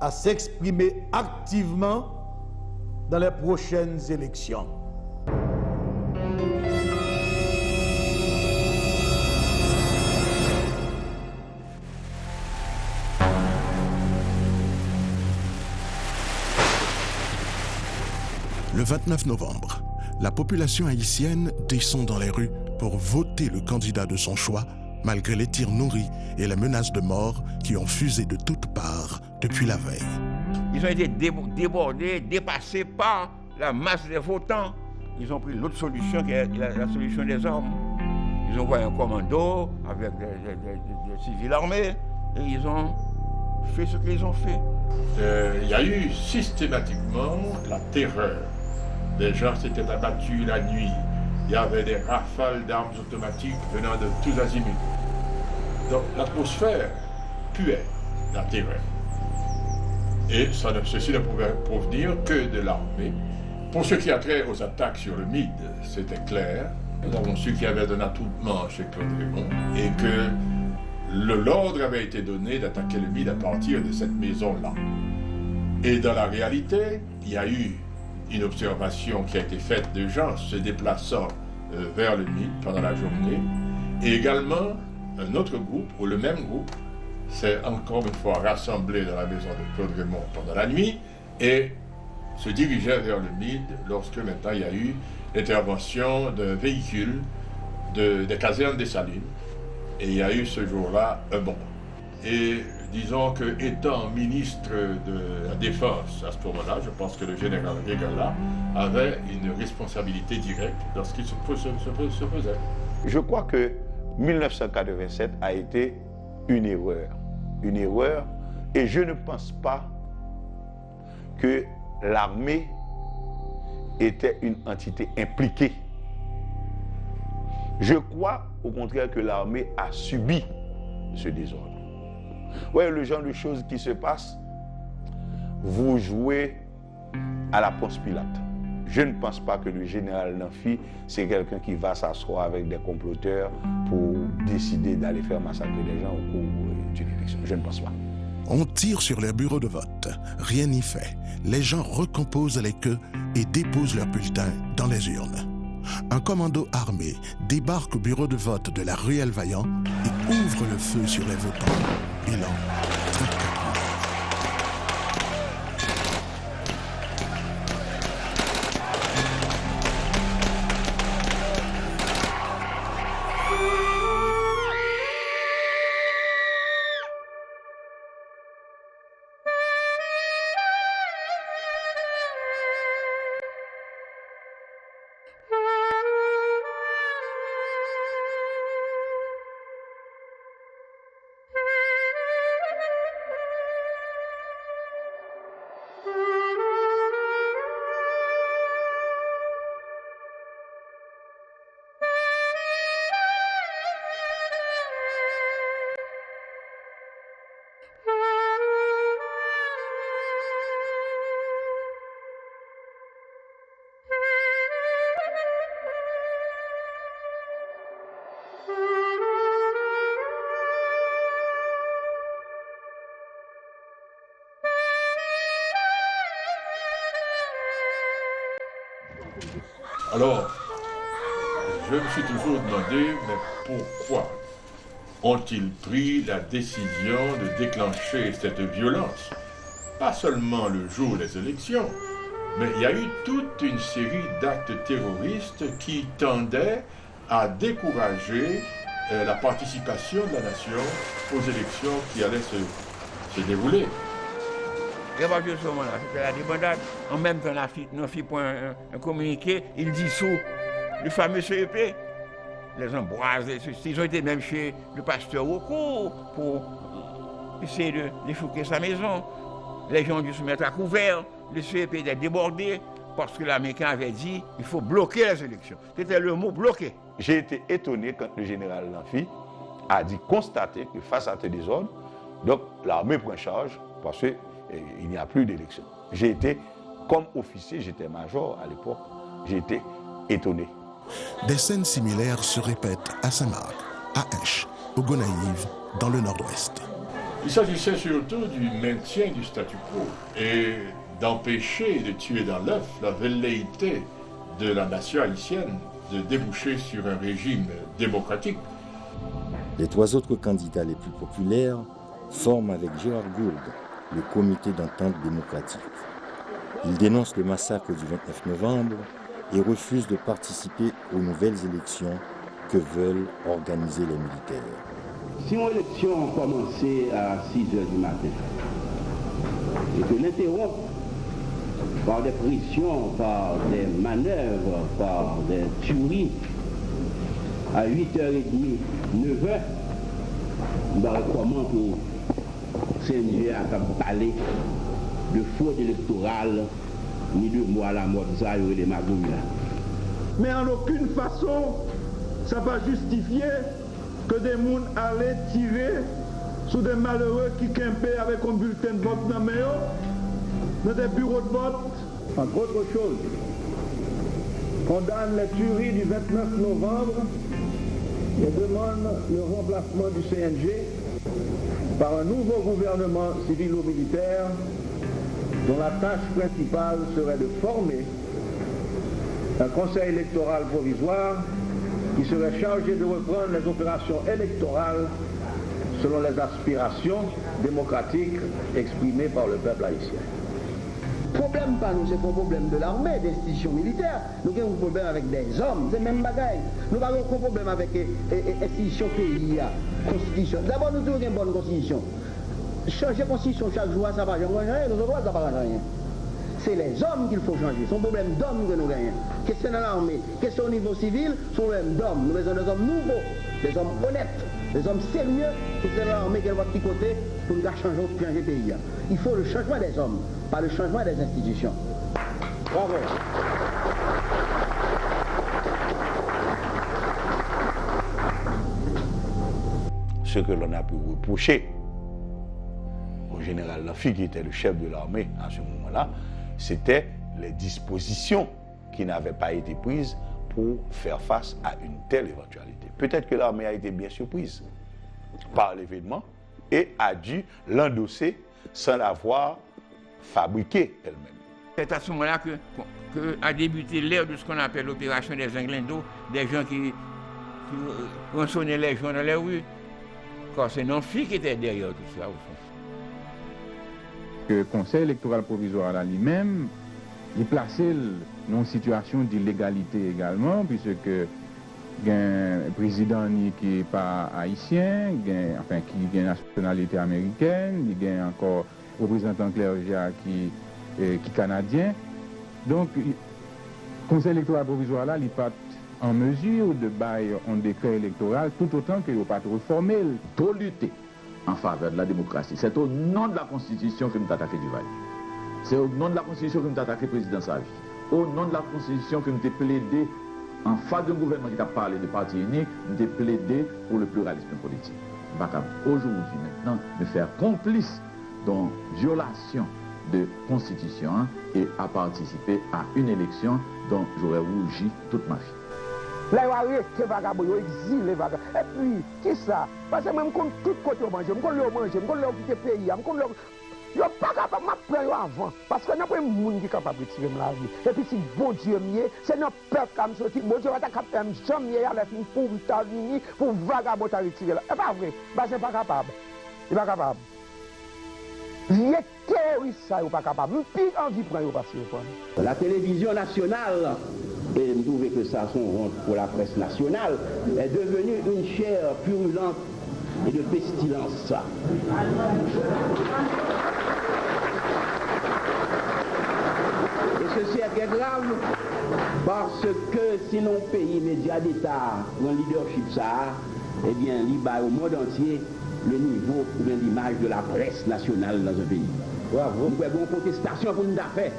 [SPEAKER 8] à s'exprimer activement dans les prochaines élections.
[SPEAKER 10] Le 29 novembre, la population haïtienne descend dans les rues pour voter le candidat de son choix, malgré les tirs nourris et les menaces de mort qui ont fusé de toutes parts depuis la veille.
[SPEAKER 19] Ils ont été débordés, dépassés par la masse des votants. Ils ont pris l'autre solution qui est la solution des armes. Ils ont envoyé un commando avec des civils armés et ils ont fait ce qu'ils ont fait.
[SPEAKER 9] Il y a eu systématiquement la terreur. Les gens s'étaient abattus la nuit. Il y avait des rafales d'armes automatiques venant de tous azimuts. Donc l'atmosphère puait la terreur. Et ceci ne pouvait provenir que de l'armée. Pour ce qui a trait aux attaques sur le MID, c'était clair. Nous avons su qu'il y avait un attroupement chez Claude Raymond et que l'ordre avait été donné d'attaquer le MID à partir de cette maison-là. Et dans la réalité, il y a eu une observation qui a été faite de gens se déplaçant vers le MID pendant la journée. Et également, un autre groupe, ou le même groupe, s'est encore une fois rassemblé dans la maison de Claude Raymond pendant la nuit et se dirigeait vers le MID lorsque maintenant il y a eu l'intervention d'un véhicule des casernes des Salines. Et il y a eu ce jour-là un bombardement. Et disons que, étant ministre de la Défense à ce moment-là, je pense que le général Regala avait une responsabilité directe dans ce qui se faisait.
[SPEAKER 3] Je crois que 1987 a été une erreur. Une erreur, et je ne pense pas que l'armée était une entité impliquée. Je crois, au contraire, que l'armée a subi ce désordre. Ouais, le genre de choses qui se passent, vous jouez à la Ponce Pilate. Je ne pense pas que le général Nanfi, c'est quelqu'un qui va s'asseoir avec des comploteurs pour décider d'aller faire massacrer des gens au cours d'une élection. Je ne pense pas.
[SPEAKER 10] On tire sur les bureaux de vote. Rien n'y fait. Les gens recomposent les queues et déposent leurs bulletins dans les urnes. un commando armé débarque au bureau de vote de la ruelle Vaillant et ouvre le feu sur les votants. Bilan très calme.
[SPEAKER 9] Alors, je me suis toujours demandé, mais pourquoi ont-ils pris la décision de déclencher cette violence? Pas seulement le jour des élections, mais il y a eu toute une série d'actes terroristes qui tendaient à décourager la participation de la nation aux élections qui allaient se dérouler.
[SPEAKER 19] Révolution ce moment-là, c'était la débandade. En même temps, nous fit un communiqué, il dissout le fameux CEP. Les Ambroises, ils ont été même chez le pasteur Rocco pour essayer de défouquer sa maison. Les gens ont dû se mettre à couvert, le CEP était débordé parce que l'Américain avait dit il faut bloquer les élections. C'était le mot bloquer.
[SPEAKER 3] J'ai été étonné quand le général Lanfi a dit constater que face à ces désordres, donc l'armée prend charge parce que il n'y a plus d'élection. J'ai été, comme officier, j'étais major à l'époque, j'ai été étonné.
[SPEAKER 10] Des scènes similaires se répètent à Saint-Marc, à Esch, au Gonaïves, dans le nord-ouest.
[SPEAKER 9] Il s'agissait surtout du maintien du statu quo et d'empêcher de tuer dans l'œuf la velléité de la nation haïtienne de déboucher sur un régime démocratique.
[SPEAKER 1] Les trois autres candidats les plus populaires forment avec Gérard Gould le comité d'entente démocratique. Ils dénoncent le massacre du 29 novembre et refusent de participer aux nouvelles élections que veulent organiser les militaires.
[SPEAKER 16] Si une élection commençait à 6h du matin et que l'interrompre par des pressions, par des manœuvres, par des tueries à 8h30, 9h, comment pour CNG a parlé de fraude électorale ni de moi à la mort de ça et des magouilles là.
[SPEAKER 4] Mais en aucune façon, ça va justifier que des gens allaient tirer sur des malheureux qui campaient avec un bulletin de vote dans des bureaux de vote. Entre autres choses, condamne les tueries du 29 novembre et demande le remplacement du CNG par un nouveau gouvernement civilo-militaire dont la tâche principale serait de former un conseil électoral provisoire qui serait chargé de reprendre les opérations électorales selon les aspirations démocratiques exprimées par le peuple haïtien.
[SPEAKER 17] Le problème pas nous, c'est pas un problème de l'armée, des institutions militaires. Nous avons un problème avec des hommes, c'est le même bagaille. Nous n'avons aucun problème avec les institutions pays, constitution. D'abord, nous avons une bonne constitution. Changer la constitution chaque jour, ça va changer rien, nous autres, ça va changer rien. C'est les hommes qu'il faut changer. C'est un problème d'hommes que nous gagnons. Question dans l'armée, question au niveau civil, c'est un problème d'hommes. Nous avons des hommes nouveaux, des hommes honnêtes, des hommes sérieux, qui sont dans l'armée qui va picoter pour nous changer le pays. Il faut le changement des hommes, pas le changement des institutions. Bravo.
[SPEAKER 3] Ce que l'on a pu reprocher au général Lanfi, qui était le chef de l'armée à ce moment-là, c'était les dispositions qui n'avaient pas été prises pour faire face à une telle éventualité. Peut-être que l'armée a été bien surprise par l'événement et a dû l'endosser sans l'avoir fabriqué elle-même.
[SPEAKER 19] C'est à ce moment-là que a débuté l'ère de ce qu'on appelle l'opération des Inglindos, des gens qui rançonnaient les gens dans les rues. Car c'est nos filles qui étaient derrière tout ça, au fond.
[SPEAKER 12] Le Conseil électoral provisoire là lui-même, il placé dans une situation d'illégalité également, puisque il y a un président qui n'est pas haïtien, qui a une nationalité américaine, il y a encore un représentant clergé qui est canadien. Donc, le Conseil électoral provisoire là, il n'est pas en mesure de bailler un décret électoral tout autant qu'il n'est pas trop formel.
[SPEAKER 14] Trop lutter en faveur de la démocratie. C'est au nom de la Constitution que nous attaquons Duvalier. C'est au nom de la Constitution que nous attaquons le président Savi. Au nom de la Constitution que nous avons plaidé en face d'un gouvernement qui a parlé de parti unique, nous avons plaidé pour le pluralisme politique. Aujourd'hui, maintenant, de faire complice dans violation de Constitution et à participer à une élection dont j'aurais rougi toute ma vie.
[SPEAKER 17] Là, il va arrêter vagabond, il va exiler vagabond. Et puis, qui ça? Parce que même quand tout côté manger, je vais manger, je vais quitter le pays, je ne suis pas capable de prendre avant. Parce que nous avons un monde qui est capable de tirer la vie. Et puis, si bon Dieu mieux, c'est notre peuple qui a sorti. Bon Dieu va être capable de jamais aller pour États-Unis, pour vagabond à retirer là. C'est pas vrai. Parce que n'est pas capable. Il n'est pas capable. Les terroristes, ça n'est pas capable. Puis, envie de prendre parce que
[SPEAKER 16] la télévision nationale, et je trouve que ça son honte pour la presse nationale, est devenue une chair purulente et de pestilence. Et ceci est très grave parce que si nos pays médias d'État ou un leadership ça, eh bien, il bat au monde entier le niveau ou bien l'image de la presse nationale dans un pays. Bravo. Nous avons une protestation pour nous faire,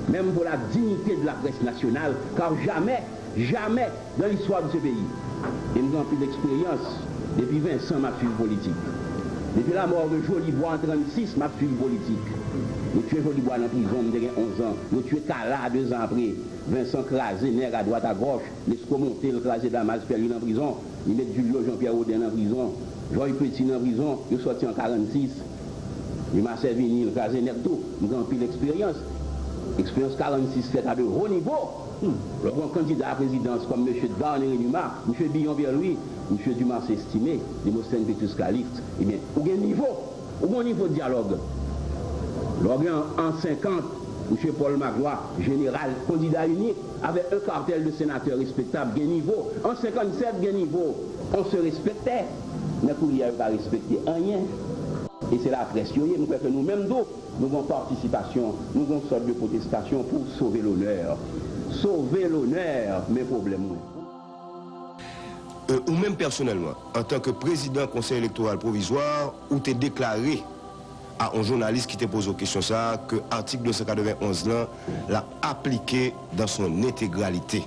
[SPEAKER 16] même pour la dignité de la presse nationale, car jamais dans l'histoire de ce pays, et nous avons plus d'expérience, depuis 20 ans, ma suivi politique. Depuis la mort de Jolibois en 1936, ma suivi politique. Nous tuons Jolibois dans la prison, nous avons 11 ans. Nous tuons Kala 2 ans après. Vincent crasé, nègre à droite, à gauche. L'Escomonté, le crasé Damas, Perrine en prison. Ils mettent Julio Jean-Pierre Audin en prison. Joël Petit en prison. Il est sorti en 1946. Il m'a servi, le crasé Nerto. Nous avons pris l'expérience. Expérience 46 faite à de haut niveau. Le grand candidat à la présidence comme M. Darnay Numa, M. Billon-Pierre-Louis, M. Dumas estimé, Démosthène Petrus Calixte, eh bien, où il y a un niveau de dialogue. En 50, M. Paul Magloire, général, candidat unique, avec un cartel de sénateurs respectables, il y a un niveau. En 57, il y a un niveau. On se respectait, mais pour n'y a pas respecté rien. Et c'est la pression. Nous croyons que nous-mêmes, nous avons participation, nous avons une sorte de protestation pour sauver l'honneur. Sauver l'honneur, mes problèmes.
[SPEAKER 18] Ou même personnellement, en tant que président du Conseil électoral provisoire, où tu es déclaré à un journaliste qui te pose aux questions ça, que l'article 291 là, l'a appliqué dans son intégralité.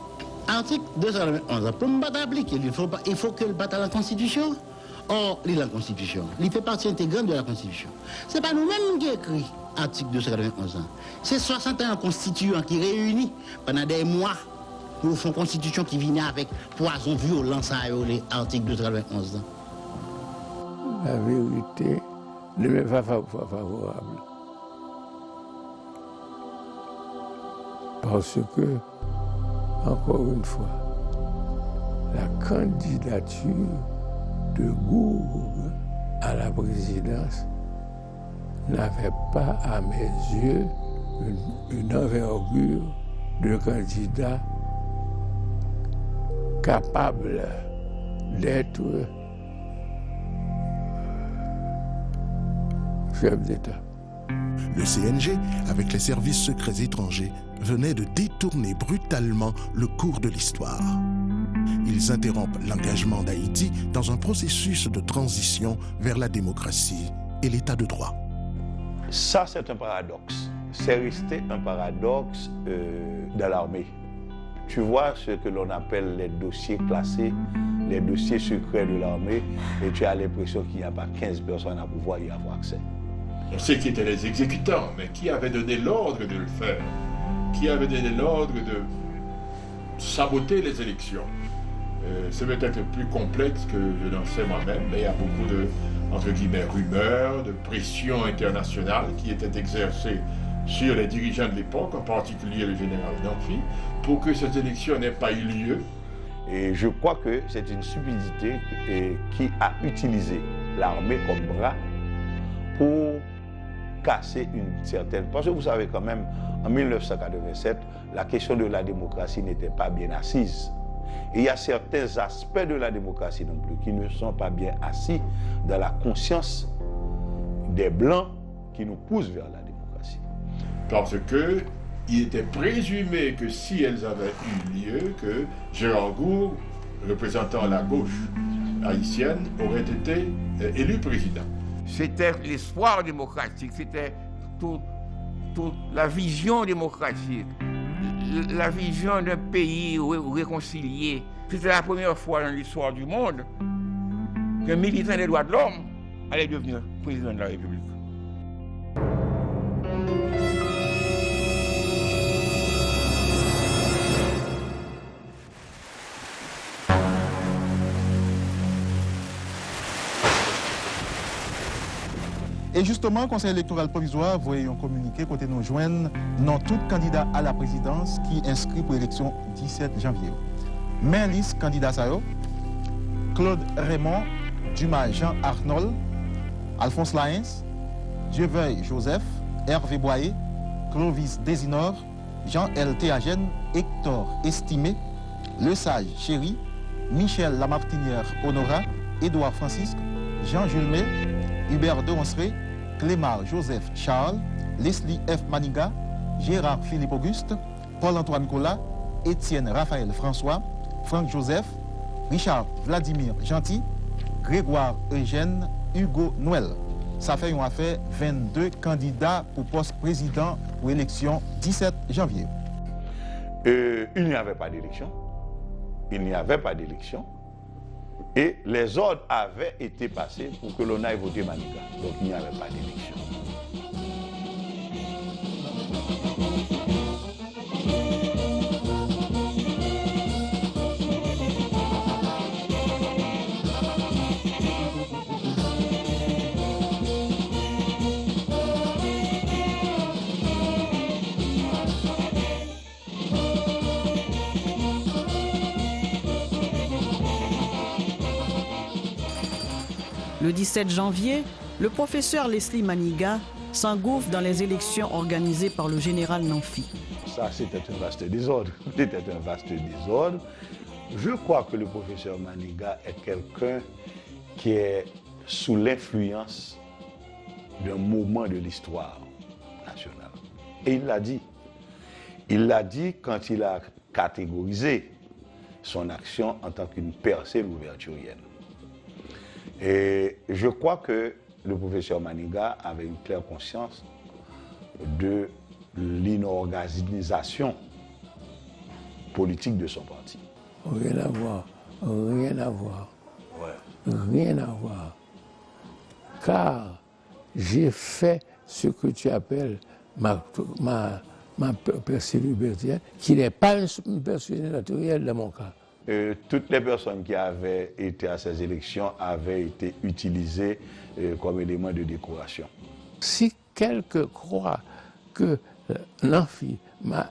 [SPEAKER 20] Article 291, pour me battre appliquer, il faut que le batte à la Constitution. Or, il est la Constitution. Il fait partie intégrante de la Constitution. Ce n'est pas nous-mêmes qui écrit l'article 291. C'est 61 constituants qui réunissent pendant des mois pour faire une constitution qui vient avec poison, violence à l'article 291.
[SPEAKER 21] La vérité ne m'est pas favorable. Parce que, encore une fois, la candidature de Gourgue à la présidence n'avait pas, à mes yeux, une envergure de candidat capable d'être chef d'État.
[SPEAKER 10] Le CNG, avec les services secrets étrangers, venait de détourner brutalement le cours de l'histoire. Ils interrompent l'engagement d'Haïti dans un processus de transition vers la démocratie et l'état de droit.
[SPEAKER 3] Ça, c'est un paradoxe. C'est resté un paradoxe dans l'armée. Tu vois ce que l'on appelle les dossiers classés, les dossiers secrets de l'armée, et tu as l'impression qu'il n'y a pas 15 personnes à pouvoir y avoir accès.
[SPEAKER 9] On sait qui étaient les exécutants, mais qui avait donné l'ordre de le faire? Qui avait donné l'ordre de saboter les élections? C'est peut-être plus complexe que je n'en sais moi-même, mais il y a beaucoup de, entre guillemets, rumeurs, de pression internationale qui étaient exercées sur les dirigeants de l'époque, en particulier le général Namphy, pour que cette élection n'ait pas eu lieu.
[SPEAKER 3] Et je crois que c'est une stupidité qui a utilisé l'armée comme bras pour casser une certaine... Parce que vous savez quand même, en 1987, la question de la démocratie n'était pas bien assise. Et il y a certains aspects de la démocratie non plus qui ne sont pas bien assis dans la conscience des Blancs qui nous poussent vers la démocratie.
[SPEAKER 9] Parce que il était présumé que si elles avaient eu lieu, que Gérard Gourd, représentant la gauche haïtienne, aurait été élu président.
[SPEAKER 19] C'était l'espoir démocratique, c'était toute la vision démocratique, la vision d'un pays réconcilié. C'était la première fois dans l'histoire du monde qu'un militant des droits de l'homme allait devenir président de la République.
[SPEAKER 2] Et justement, le Conseil électoral provisoire voyait un communiqué côté nous joindre non tout candidat à la présidence qui inscrit pour l'élection 17 janvier. Mais liste candidat ça yo, Claude Raymond, Dumas Jean Arnold, Alphonse Laens, Dieuveil Joseph, Hervé Boyer, Clovis Désinor, Jean L. Théagène, Hector Estimé, Le Sage Chéri, Michel Lamartinière Honora, Édouard Francisque, Jean-Jules May, Hubert de Ronceret, Clémar Joseph Charles, Leslie F. Maniga, Gérard Philippe Auguste, Paul-Antoine Collat, Étienne Raphaël François, Franck Joseph, Richard Vladimir Gentil, Grégoire Eugène, Hugo Noël. Ça fait une affaire 22 candidats pour poste président pour élection 17 janvier.
[SPEAKER 3] Il n'y avait pas d'élection. Il n'y avait pas d'élection. Et les ordres avaient été passés pour que l'on aille voter Maniga. Donc il n'y avait pas d'élection.
[SPEAKER 5] Le 17 janvier, le professeur Leslie Maniga s'engouffre dans les élections organisées par le général Namphy.
[SPEAKER 3] Ça, c'était un vaste désordre. C'était un vaste désordre. Je crois que le professeur Maniga est quelqu'un qui est sous l'influence d'un moment de l'histoire nationale. Et il l'a dit. Il l'a dit quand il a catégorisé son action en tant qu'une percée louverturienne. Et je crois que le professeur Maniga avait une claire conscience de l'inorganisation politique de son parti.
[SPEAKER 21] Rien à voir, rien à voir. Ouais. Rien à voir. Car j'ai fait ce que tu appelles ma percée libertienne, qui n'est pas une percée naturelle dans mon cas.
[SPEAKER 3] Toutes les personnes qui avaient été à ces élections avaient été utilisées comme éléments de décoration.
[SPEAKER 21] Si quelqu'un croit que Namphy m'a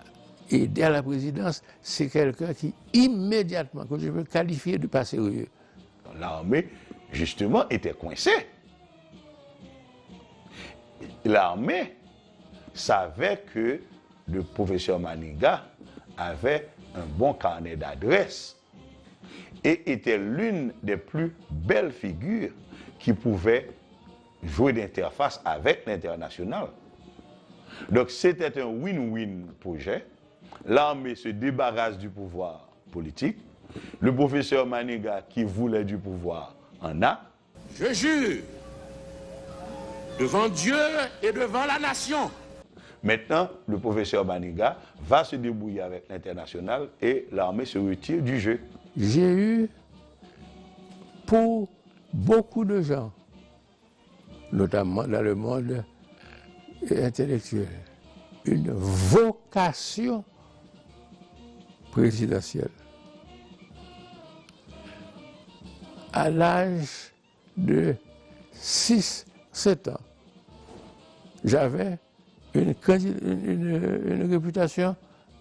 [SPEAKER 21] aidé à la présidence, c'est quelqu'un qui immédiatement, que je veux qualifier de pas sérieux.
[SPEAKER 3] L'armée, justement, était coincée. L'armée savait que le professeur Maniga avait un bon carnet d'adresses et était l'une des plus belles figures qui pouvait jouer d'interface avec l'international. Donc c'était un win-win projet. L'armée se débarrasse du pouvoir politique. Le professeur Maniga, qui voulait du pouvoir, en a.
[SPEAKER 6] Je jure devant Dieu et devant la nation.
[SPEAKER 3] Maintenant, le professeur Maniga va se débrouiller avec l'international et l'armée se retire du jeu.
[SPEAKER 21] J'ai eu, pour beaucoup de gens, notamment dans le monde intellectuel, une vocation présidentielle. À l'âge de 6-7 ans, j'avais une réputation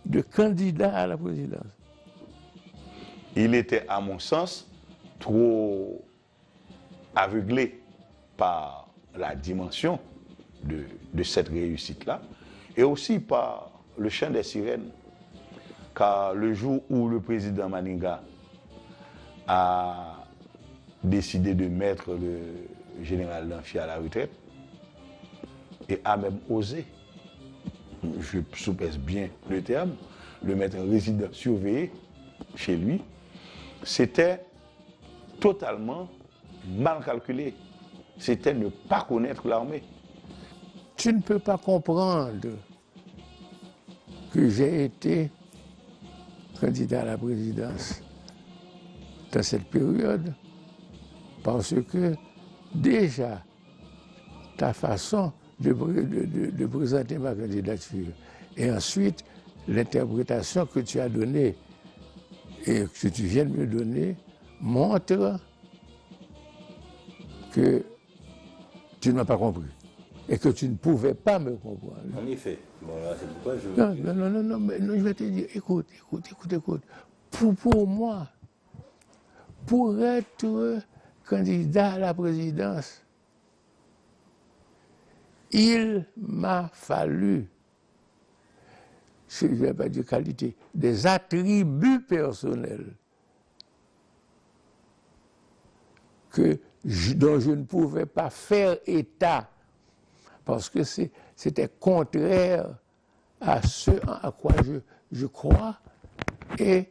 [SPEAKER 21] de candidat à la présidence.
[SPEAKER 3] Il était, à mon sens, trop aveuglé par la dimension de cette réussite-là et aussi par le chant des sirènes. Car le jour où le président Maninga a décidé de mettre le général Lanfi à la retraite et a même osé, je soupèse bien le terme, le mettre en résidence surveillée chez lui, c'était totalement mal calculé. C'était ne pas connaître l'armée.
[SPEAKER 21] Tu ne peux pas comprendre que j'ai été candidat à la présidence dans cette période parce que déjà ta façon de présenter ma candidature et ensuite l'interprétation que tu as donnée et que tu viens de me donner montre que tu ne m'as pas compris et que tu ne pouvais pas me comprendre.
[SPEAKER 1] En effet. Bon, là, c'est pourquoi je...
[SPEAKER 21] Non, mais je vais te dire, écoute. Pour moi, pour être candidat à la présidence, il m'a fallu, je ne vais pas dire qualité, des attributs personnels dont je ne pouvais pas faire état parce que c'était contraire à ce à quoi je crois et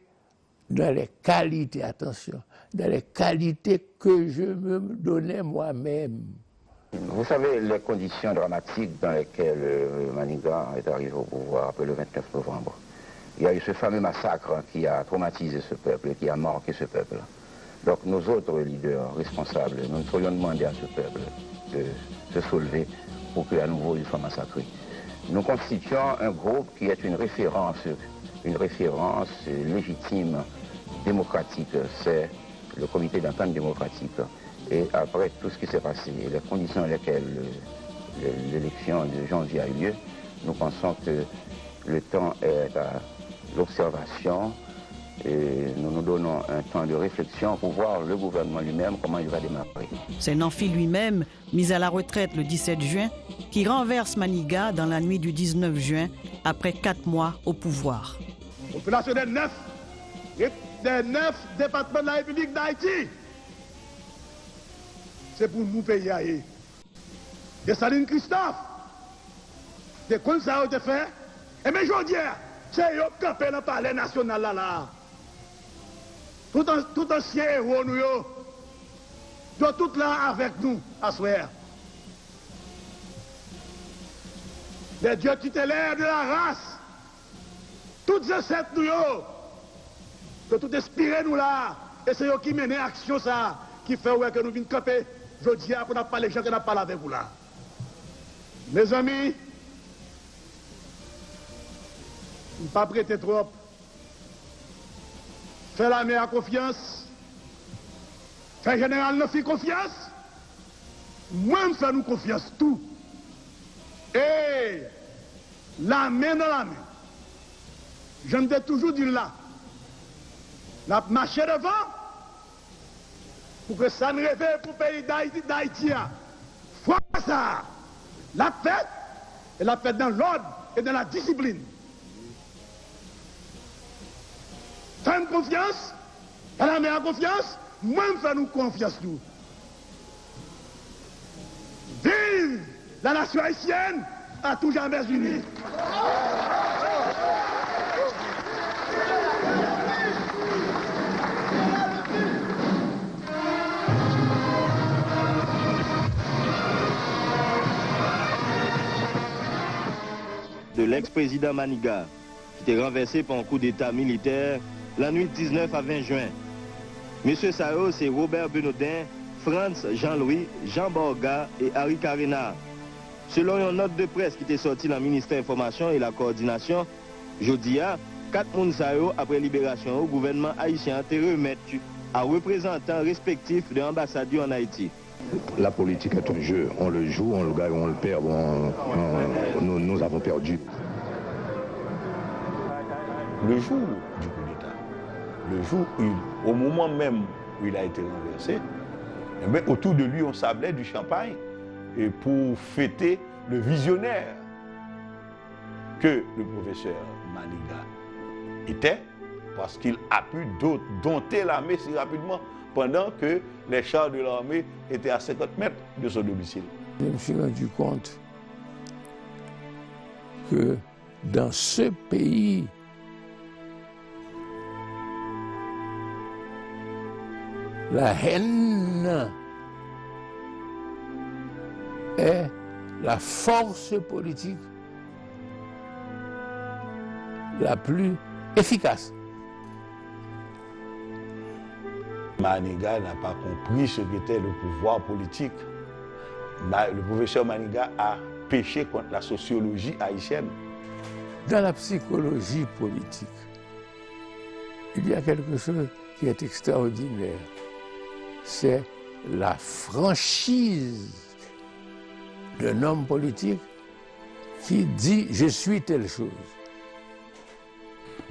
[SPEAKER 21] dans les qualités, attention, dans les qualités que je me donnais moi-même.
[SPEAKER 11] Vous savez les conditions dramatiques dans lesquelles Maninga est arrivé au pouvoir après le 29 novembre. Il y a eu ce fameux massacre qui a traumatisé ce peuple et qui a marqué ce peuple. Donc nos autres leaders responsables, nous pourrions demander à ce peuple de se soulever pour qu'à nouveau il soit massacré. Nous constituons un groupe qui est une référence légitime, démocratique, c'est le comité d'entente démocratique. Et après tout ce qui s'est passé et les conditions dans lesquelles l'élection de janvier a eu lieu, nous pensons que le temps est à l'observation et nous nous donnons un temps de réflexion pour voir le gouvernement lui-même comment il va démarrer.
[SPEAKER 5] C'est Nanfi lui-même, mis à la retraite le 17 juin, qui renverse Maninga dans la nuit du 19 juin, après 4 mois au pouvoir.
[SPEAKER 8] Population des 9 départements de la République d'Haïti, c'est pour nous payer. De Saline Christophe, de quoi ça a été fait, et mais je dis, c'est eux qui campent dans le palais national là. Tout ancien héros, nous, doit tout là avec nous, à soir. Les dieux tutélaires de la race, toutes ces sept nous, de tout inspirer nous là, et c'est eux qui mènent l'action ça, qui fait que nous venons camper. Je dis pour ne pas les gens qui n'ont pas avec vous là. Mes amis, ne pas prêter trop. Fais la meilleure confiance. Fais général Nanfi confiance. Moi, je fais nous confiance tout. Et la main dans la main. Je me dis toujours dire là. La marcher devant. Pour que ça ne réveille pour le pays d'Haïti. Fois ça. La fête. Et la fête dans l'ordre et dans la discipline. Fais-nous confiance, à la meilleure confiance, moi je fais nous confiance nous. Vive la nation haïtienne, à tout jamais unis.
[SPEAKER 13] De l'ex-président Maninga, qui était renversé par un coup d'état militaire la nuit 19 à 20 juin. Monsieur Sao, c'est Robert Benodin, Franz Jean-Louis, Jean Borga et Harry Carena. Selon une note de presse qui était sortie dans le ministère de l'Information et la Coordination, jeudi, 4 moun Sao, après libération au gouvernement haïtien, te remettent à représentants respectifs de l'ambassade en Haïti.
[SPEAKER 15] La politique est un jeu. On le joue, on le gagne, on le perd. Nous avons perdu.
[SPEAKER 3] Le jour du coup d'État, le jour où, au moment même où il a été renversé, autour de lui, on sablait du champagne et pour fêter le visionnaire que le professeur Maniga était, parce qu'il a pu dompter l'armée si rapidement pendant que les chars de l'armée étaient à 50 mètres de son domicile.
[SPEAKER 21] Je me suis rendu compte que dans ce pays, la haine est la force politique la plus efficace.
[SPEAKER 3] Maniga n'a pas compris ce qu'était le pouvoir politique. Le professeur Maniga a péché contre la sociologie haïtienne.
[SPEAKER 21] Dans la psychologie politique, il y a quelque chose qui est extraordinaire. C'est la franchise d'un homme politique qui dit « je suis telle chose ».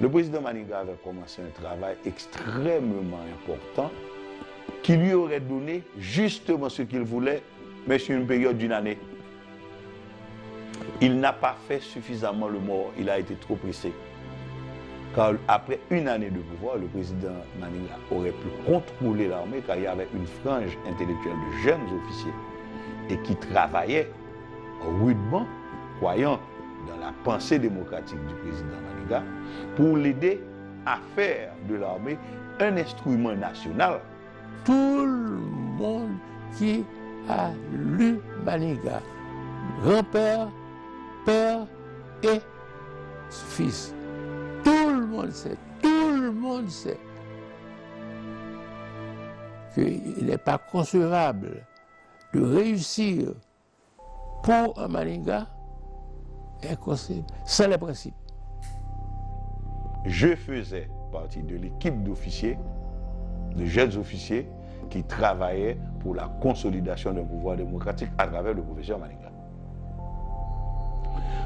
[SPEAKER 3] Le président Maniga avait commencé un travail extrêmement important qui lui aurait donné justement ce qu'il voulait, mais sur une période d'une année. Il n'a pas fait suffisamment le mort, il a été trop pressé. Car après une année de pouvoir, le président Maniga aurait pu contrôler l'armée car il y avait une frange intellectuelle de jeunes officiers et qui travaillaient rudement, croyant dans la pensée démocratique du président Maniga, pour l'aider à faire de l'armée un instrument national.
[SPEAKER 21] Tout le monde qui a lu Maniga, grand-père, père et fils, tout le monde sait qu'il n'est pas concevable de réussir pour un Maniga sans les principes.
[SPEAKER 3] Je faisais partie de l'équipe d'officiers, de jeunes officiers, qui travaillaient pour la consolidation d'un pouvoir démocratique à travers le professeur Maniga.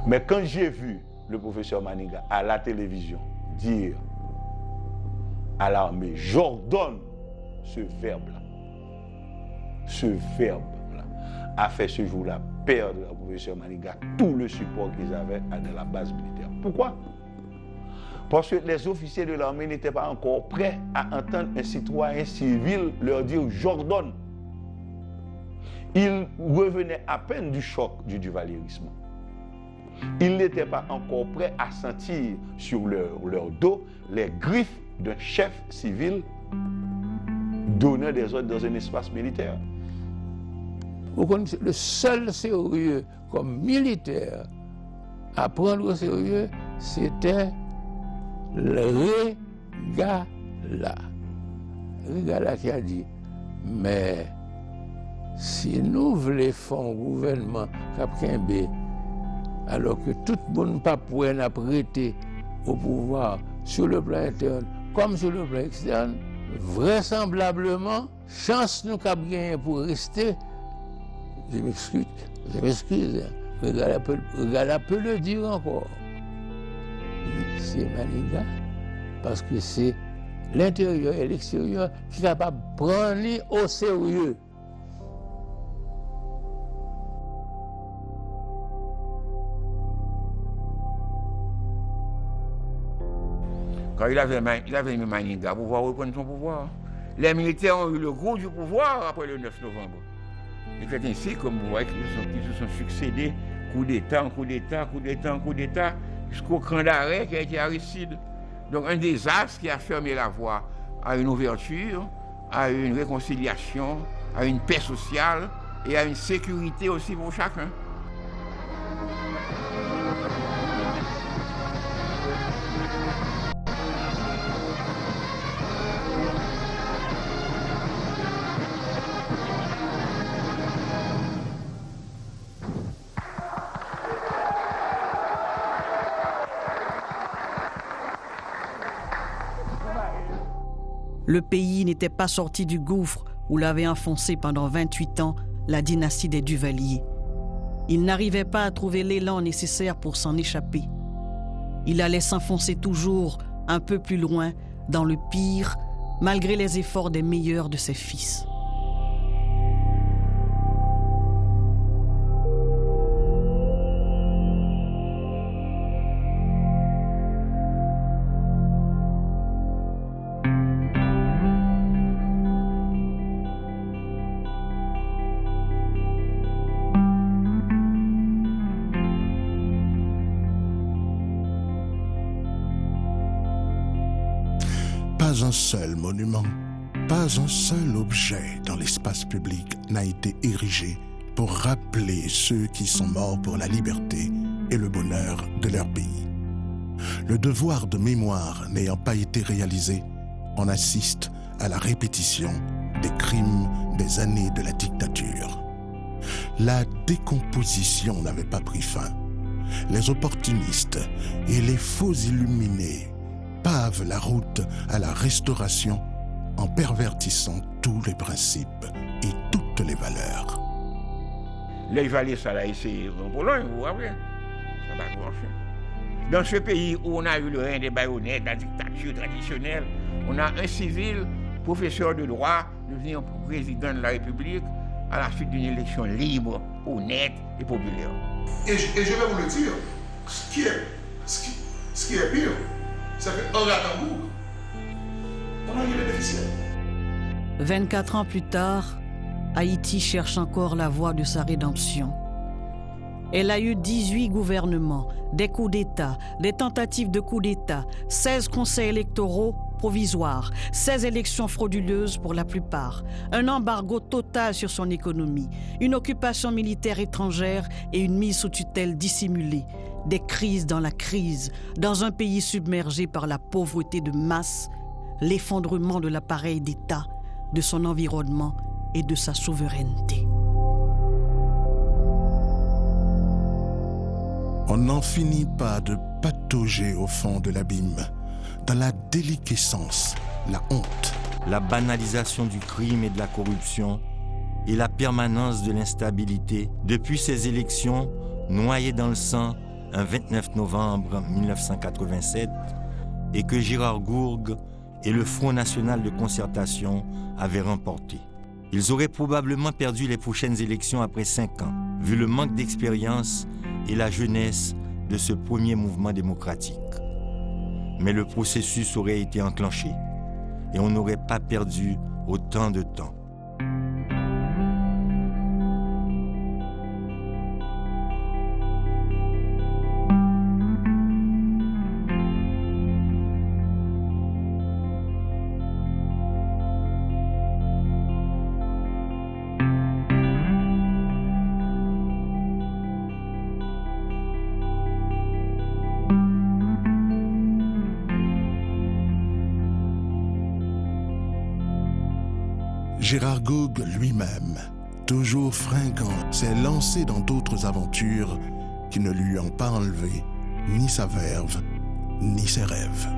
[SPEAKER 3] Mais quand j'ai vu le professeur Maniga à la télévision dire à l'armée, j'ordonne, ce verbe-là a fait ce jour-là perdre au professeur Maniga tout le support qu'ils avaient dans la base militaire. Pourquoi? Parce que les officiers de l'armée n'étaient pas encore prêts à entendre un citoyen civil leur dire « j'ordonne ». Ils revenaient à peine du choc du duvalierisme. Ils n'étaient pas encore prêts à sentir sur leur dos les griffes d'un chef civil donnant des ordres dans un espace militaire.
[SPEAKER 21] Le seul sérieux comme militaire à prendre au sérieux, c'était le Regala. Regala qui a dit, mais si nous voulons faire un gouvernement Cap-Kimbé, alors que tout le monde pas pouvait prêter au pouvoir sur le plan interne comme sur le plan externe, vraisemblablement, chance nous qu'a gagné pour rester. Je m'excuse, Regala peut le dire encore. C'est Maniga, parce que c'est l'intérieur et l'extérieur qui est capable de prendre au sérieux.
[SPEAKER 19] Quand il avait mis Maniga pour pouvoir reprendre son pouvoir, les militaires ont eu le gros du pouvoir après le 9 novembre. Et c'est ainsi, comme vous voyez, qu'ils se sont succédés coup d'État en coup d'État, coup d'État en coup d'État, jusqu'au camp d'arrêt qui a été Aristide. Donc un désastre qui a fermé la voie à une ouverture, à une réconciliation, à une paix sociale et à une sécurité aussi pour chacun.
[SPEAKER 5] Le pays n'était pas sorti du gouffre où l'avait enfoncé pendant 28 ans la dynastie des Duvalier. Il n'arrivait pas à trouver l'élan nécessaire pour s'en échapper. Il allait s'enfoncer toujours un peu plus loin dans le pire, malgré les efforts des meilleurs de ses fils.
[SPEAKER 10] Pas un seul monument, pas un seul objet dans l'espace public n'a été érigé pour rappeler ceux qui sont morts pour la liberté et le bonheur de leur pays. Le devoir de mémoire n'ayant pas été réalisé, on assiste à la répétition des crimes des années de la dictature. La décomposition n'avait pas pris fin. Les opportunistes et les faux illuminés pavent la route à la restauration en pervertissant tous les principes et toutes les valeurs.
[SPEAKER 19] Les Valais, ça l'a essayé en Pologne, vous voyez, ça va marcher. Dans ce pays où on a eu le règne des baïonnettes, la dictature traditionnelle, on a un civil, professeur de droit, devenu président de la République à la suite d'une élection libre, honnête et populaire.
[SPEAKER 8] Et je vais vous le dire, ce qui est pire, c'est qu'en Ratambourg, on a eu les bénéficiaires.
[SPEAKER 5] 24 ans plus tard, Haïti cherche encore la voie de sa rédemption. Elle a eu 18 gouvernements, des coups d'État, des tentatives de coups d'État, 16 conseils électoraux provisoires, 16 élections frauduleuses pour la plupart, un embargo total sur son économie, une occupation militaire étrangère et une mise sous tutelle dissimulée, des crises dans la crise, dans un pays submergé par la pauvreté de masse, l'effondrement de l'appareil d'État, de son environnement et de sa souveraineté.
[SPEAKER 10] On n'en finit pas de patauger au fond de l'abîme, dans la déliquescence, la honte.
[SPEAKER 1] La banalisation du crime et de la corruption et la permanence de l'instabilité depuis ces élections noyées dans le sang un 29 novembre 1987 et que Gérard Gourgue et le Front national de concertation avaient remporté. Ils auraient probablement perdu les prochaines élections après 5 ans, vu le manque d'expérience et la jeunesse de ce premier mouvement démocratique. Mais le processus aurait été enclenché et on n'aurait pas perdu autant de temps.
[SPEAKER 10] Gérard Gourgue lui-même, toujours fringant, s'est lancé dans d'autres aventures qui ne lui ont pas enlevé ni sa verve, ni ses rêves.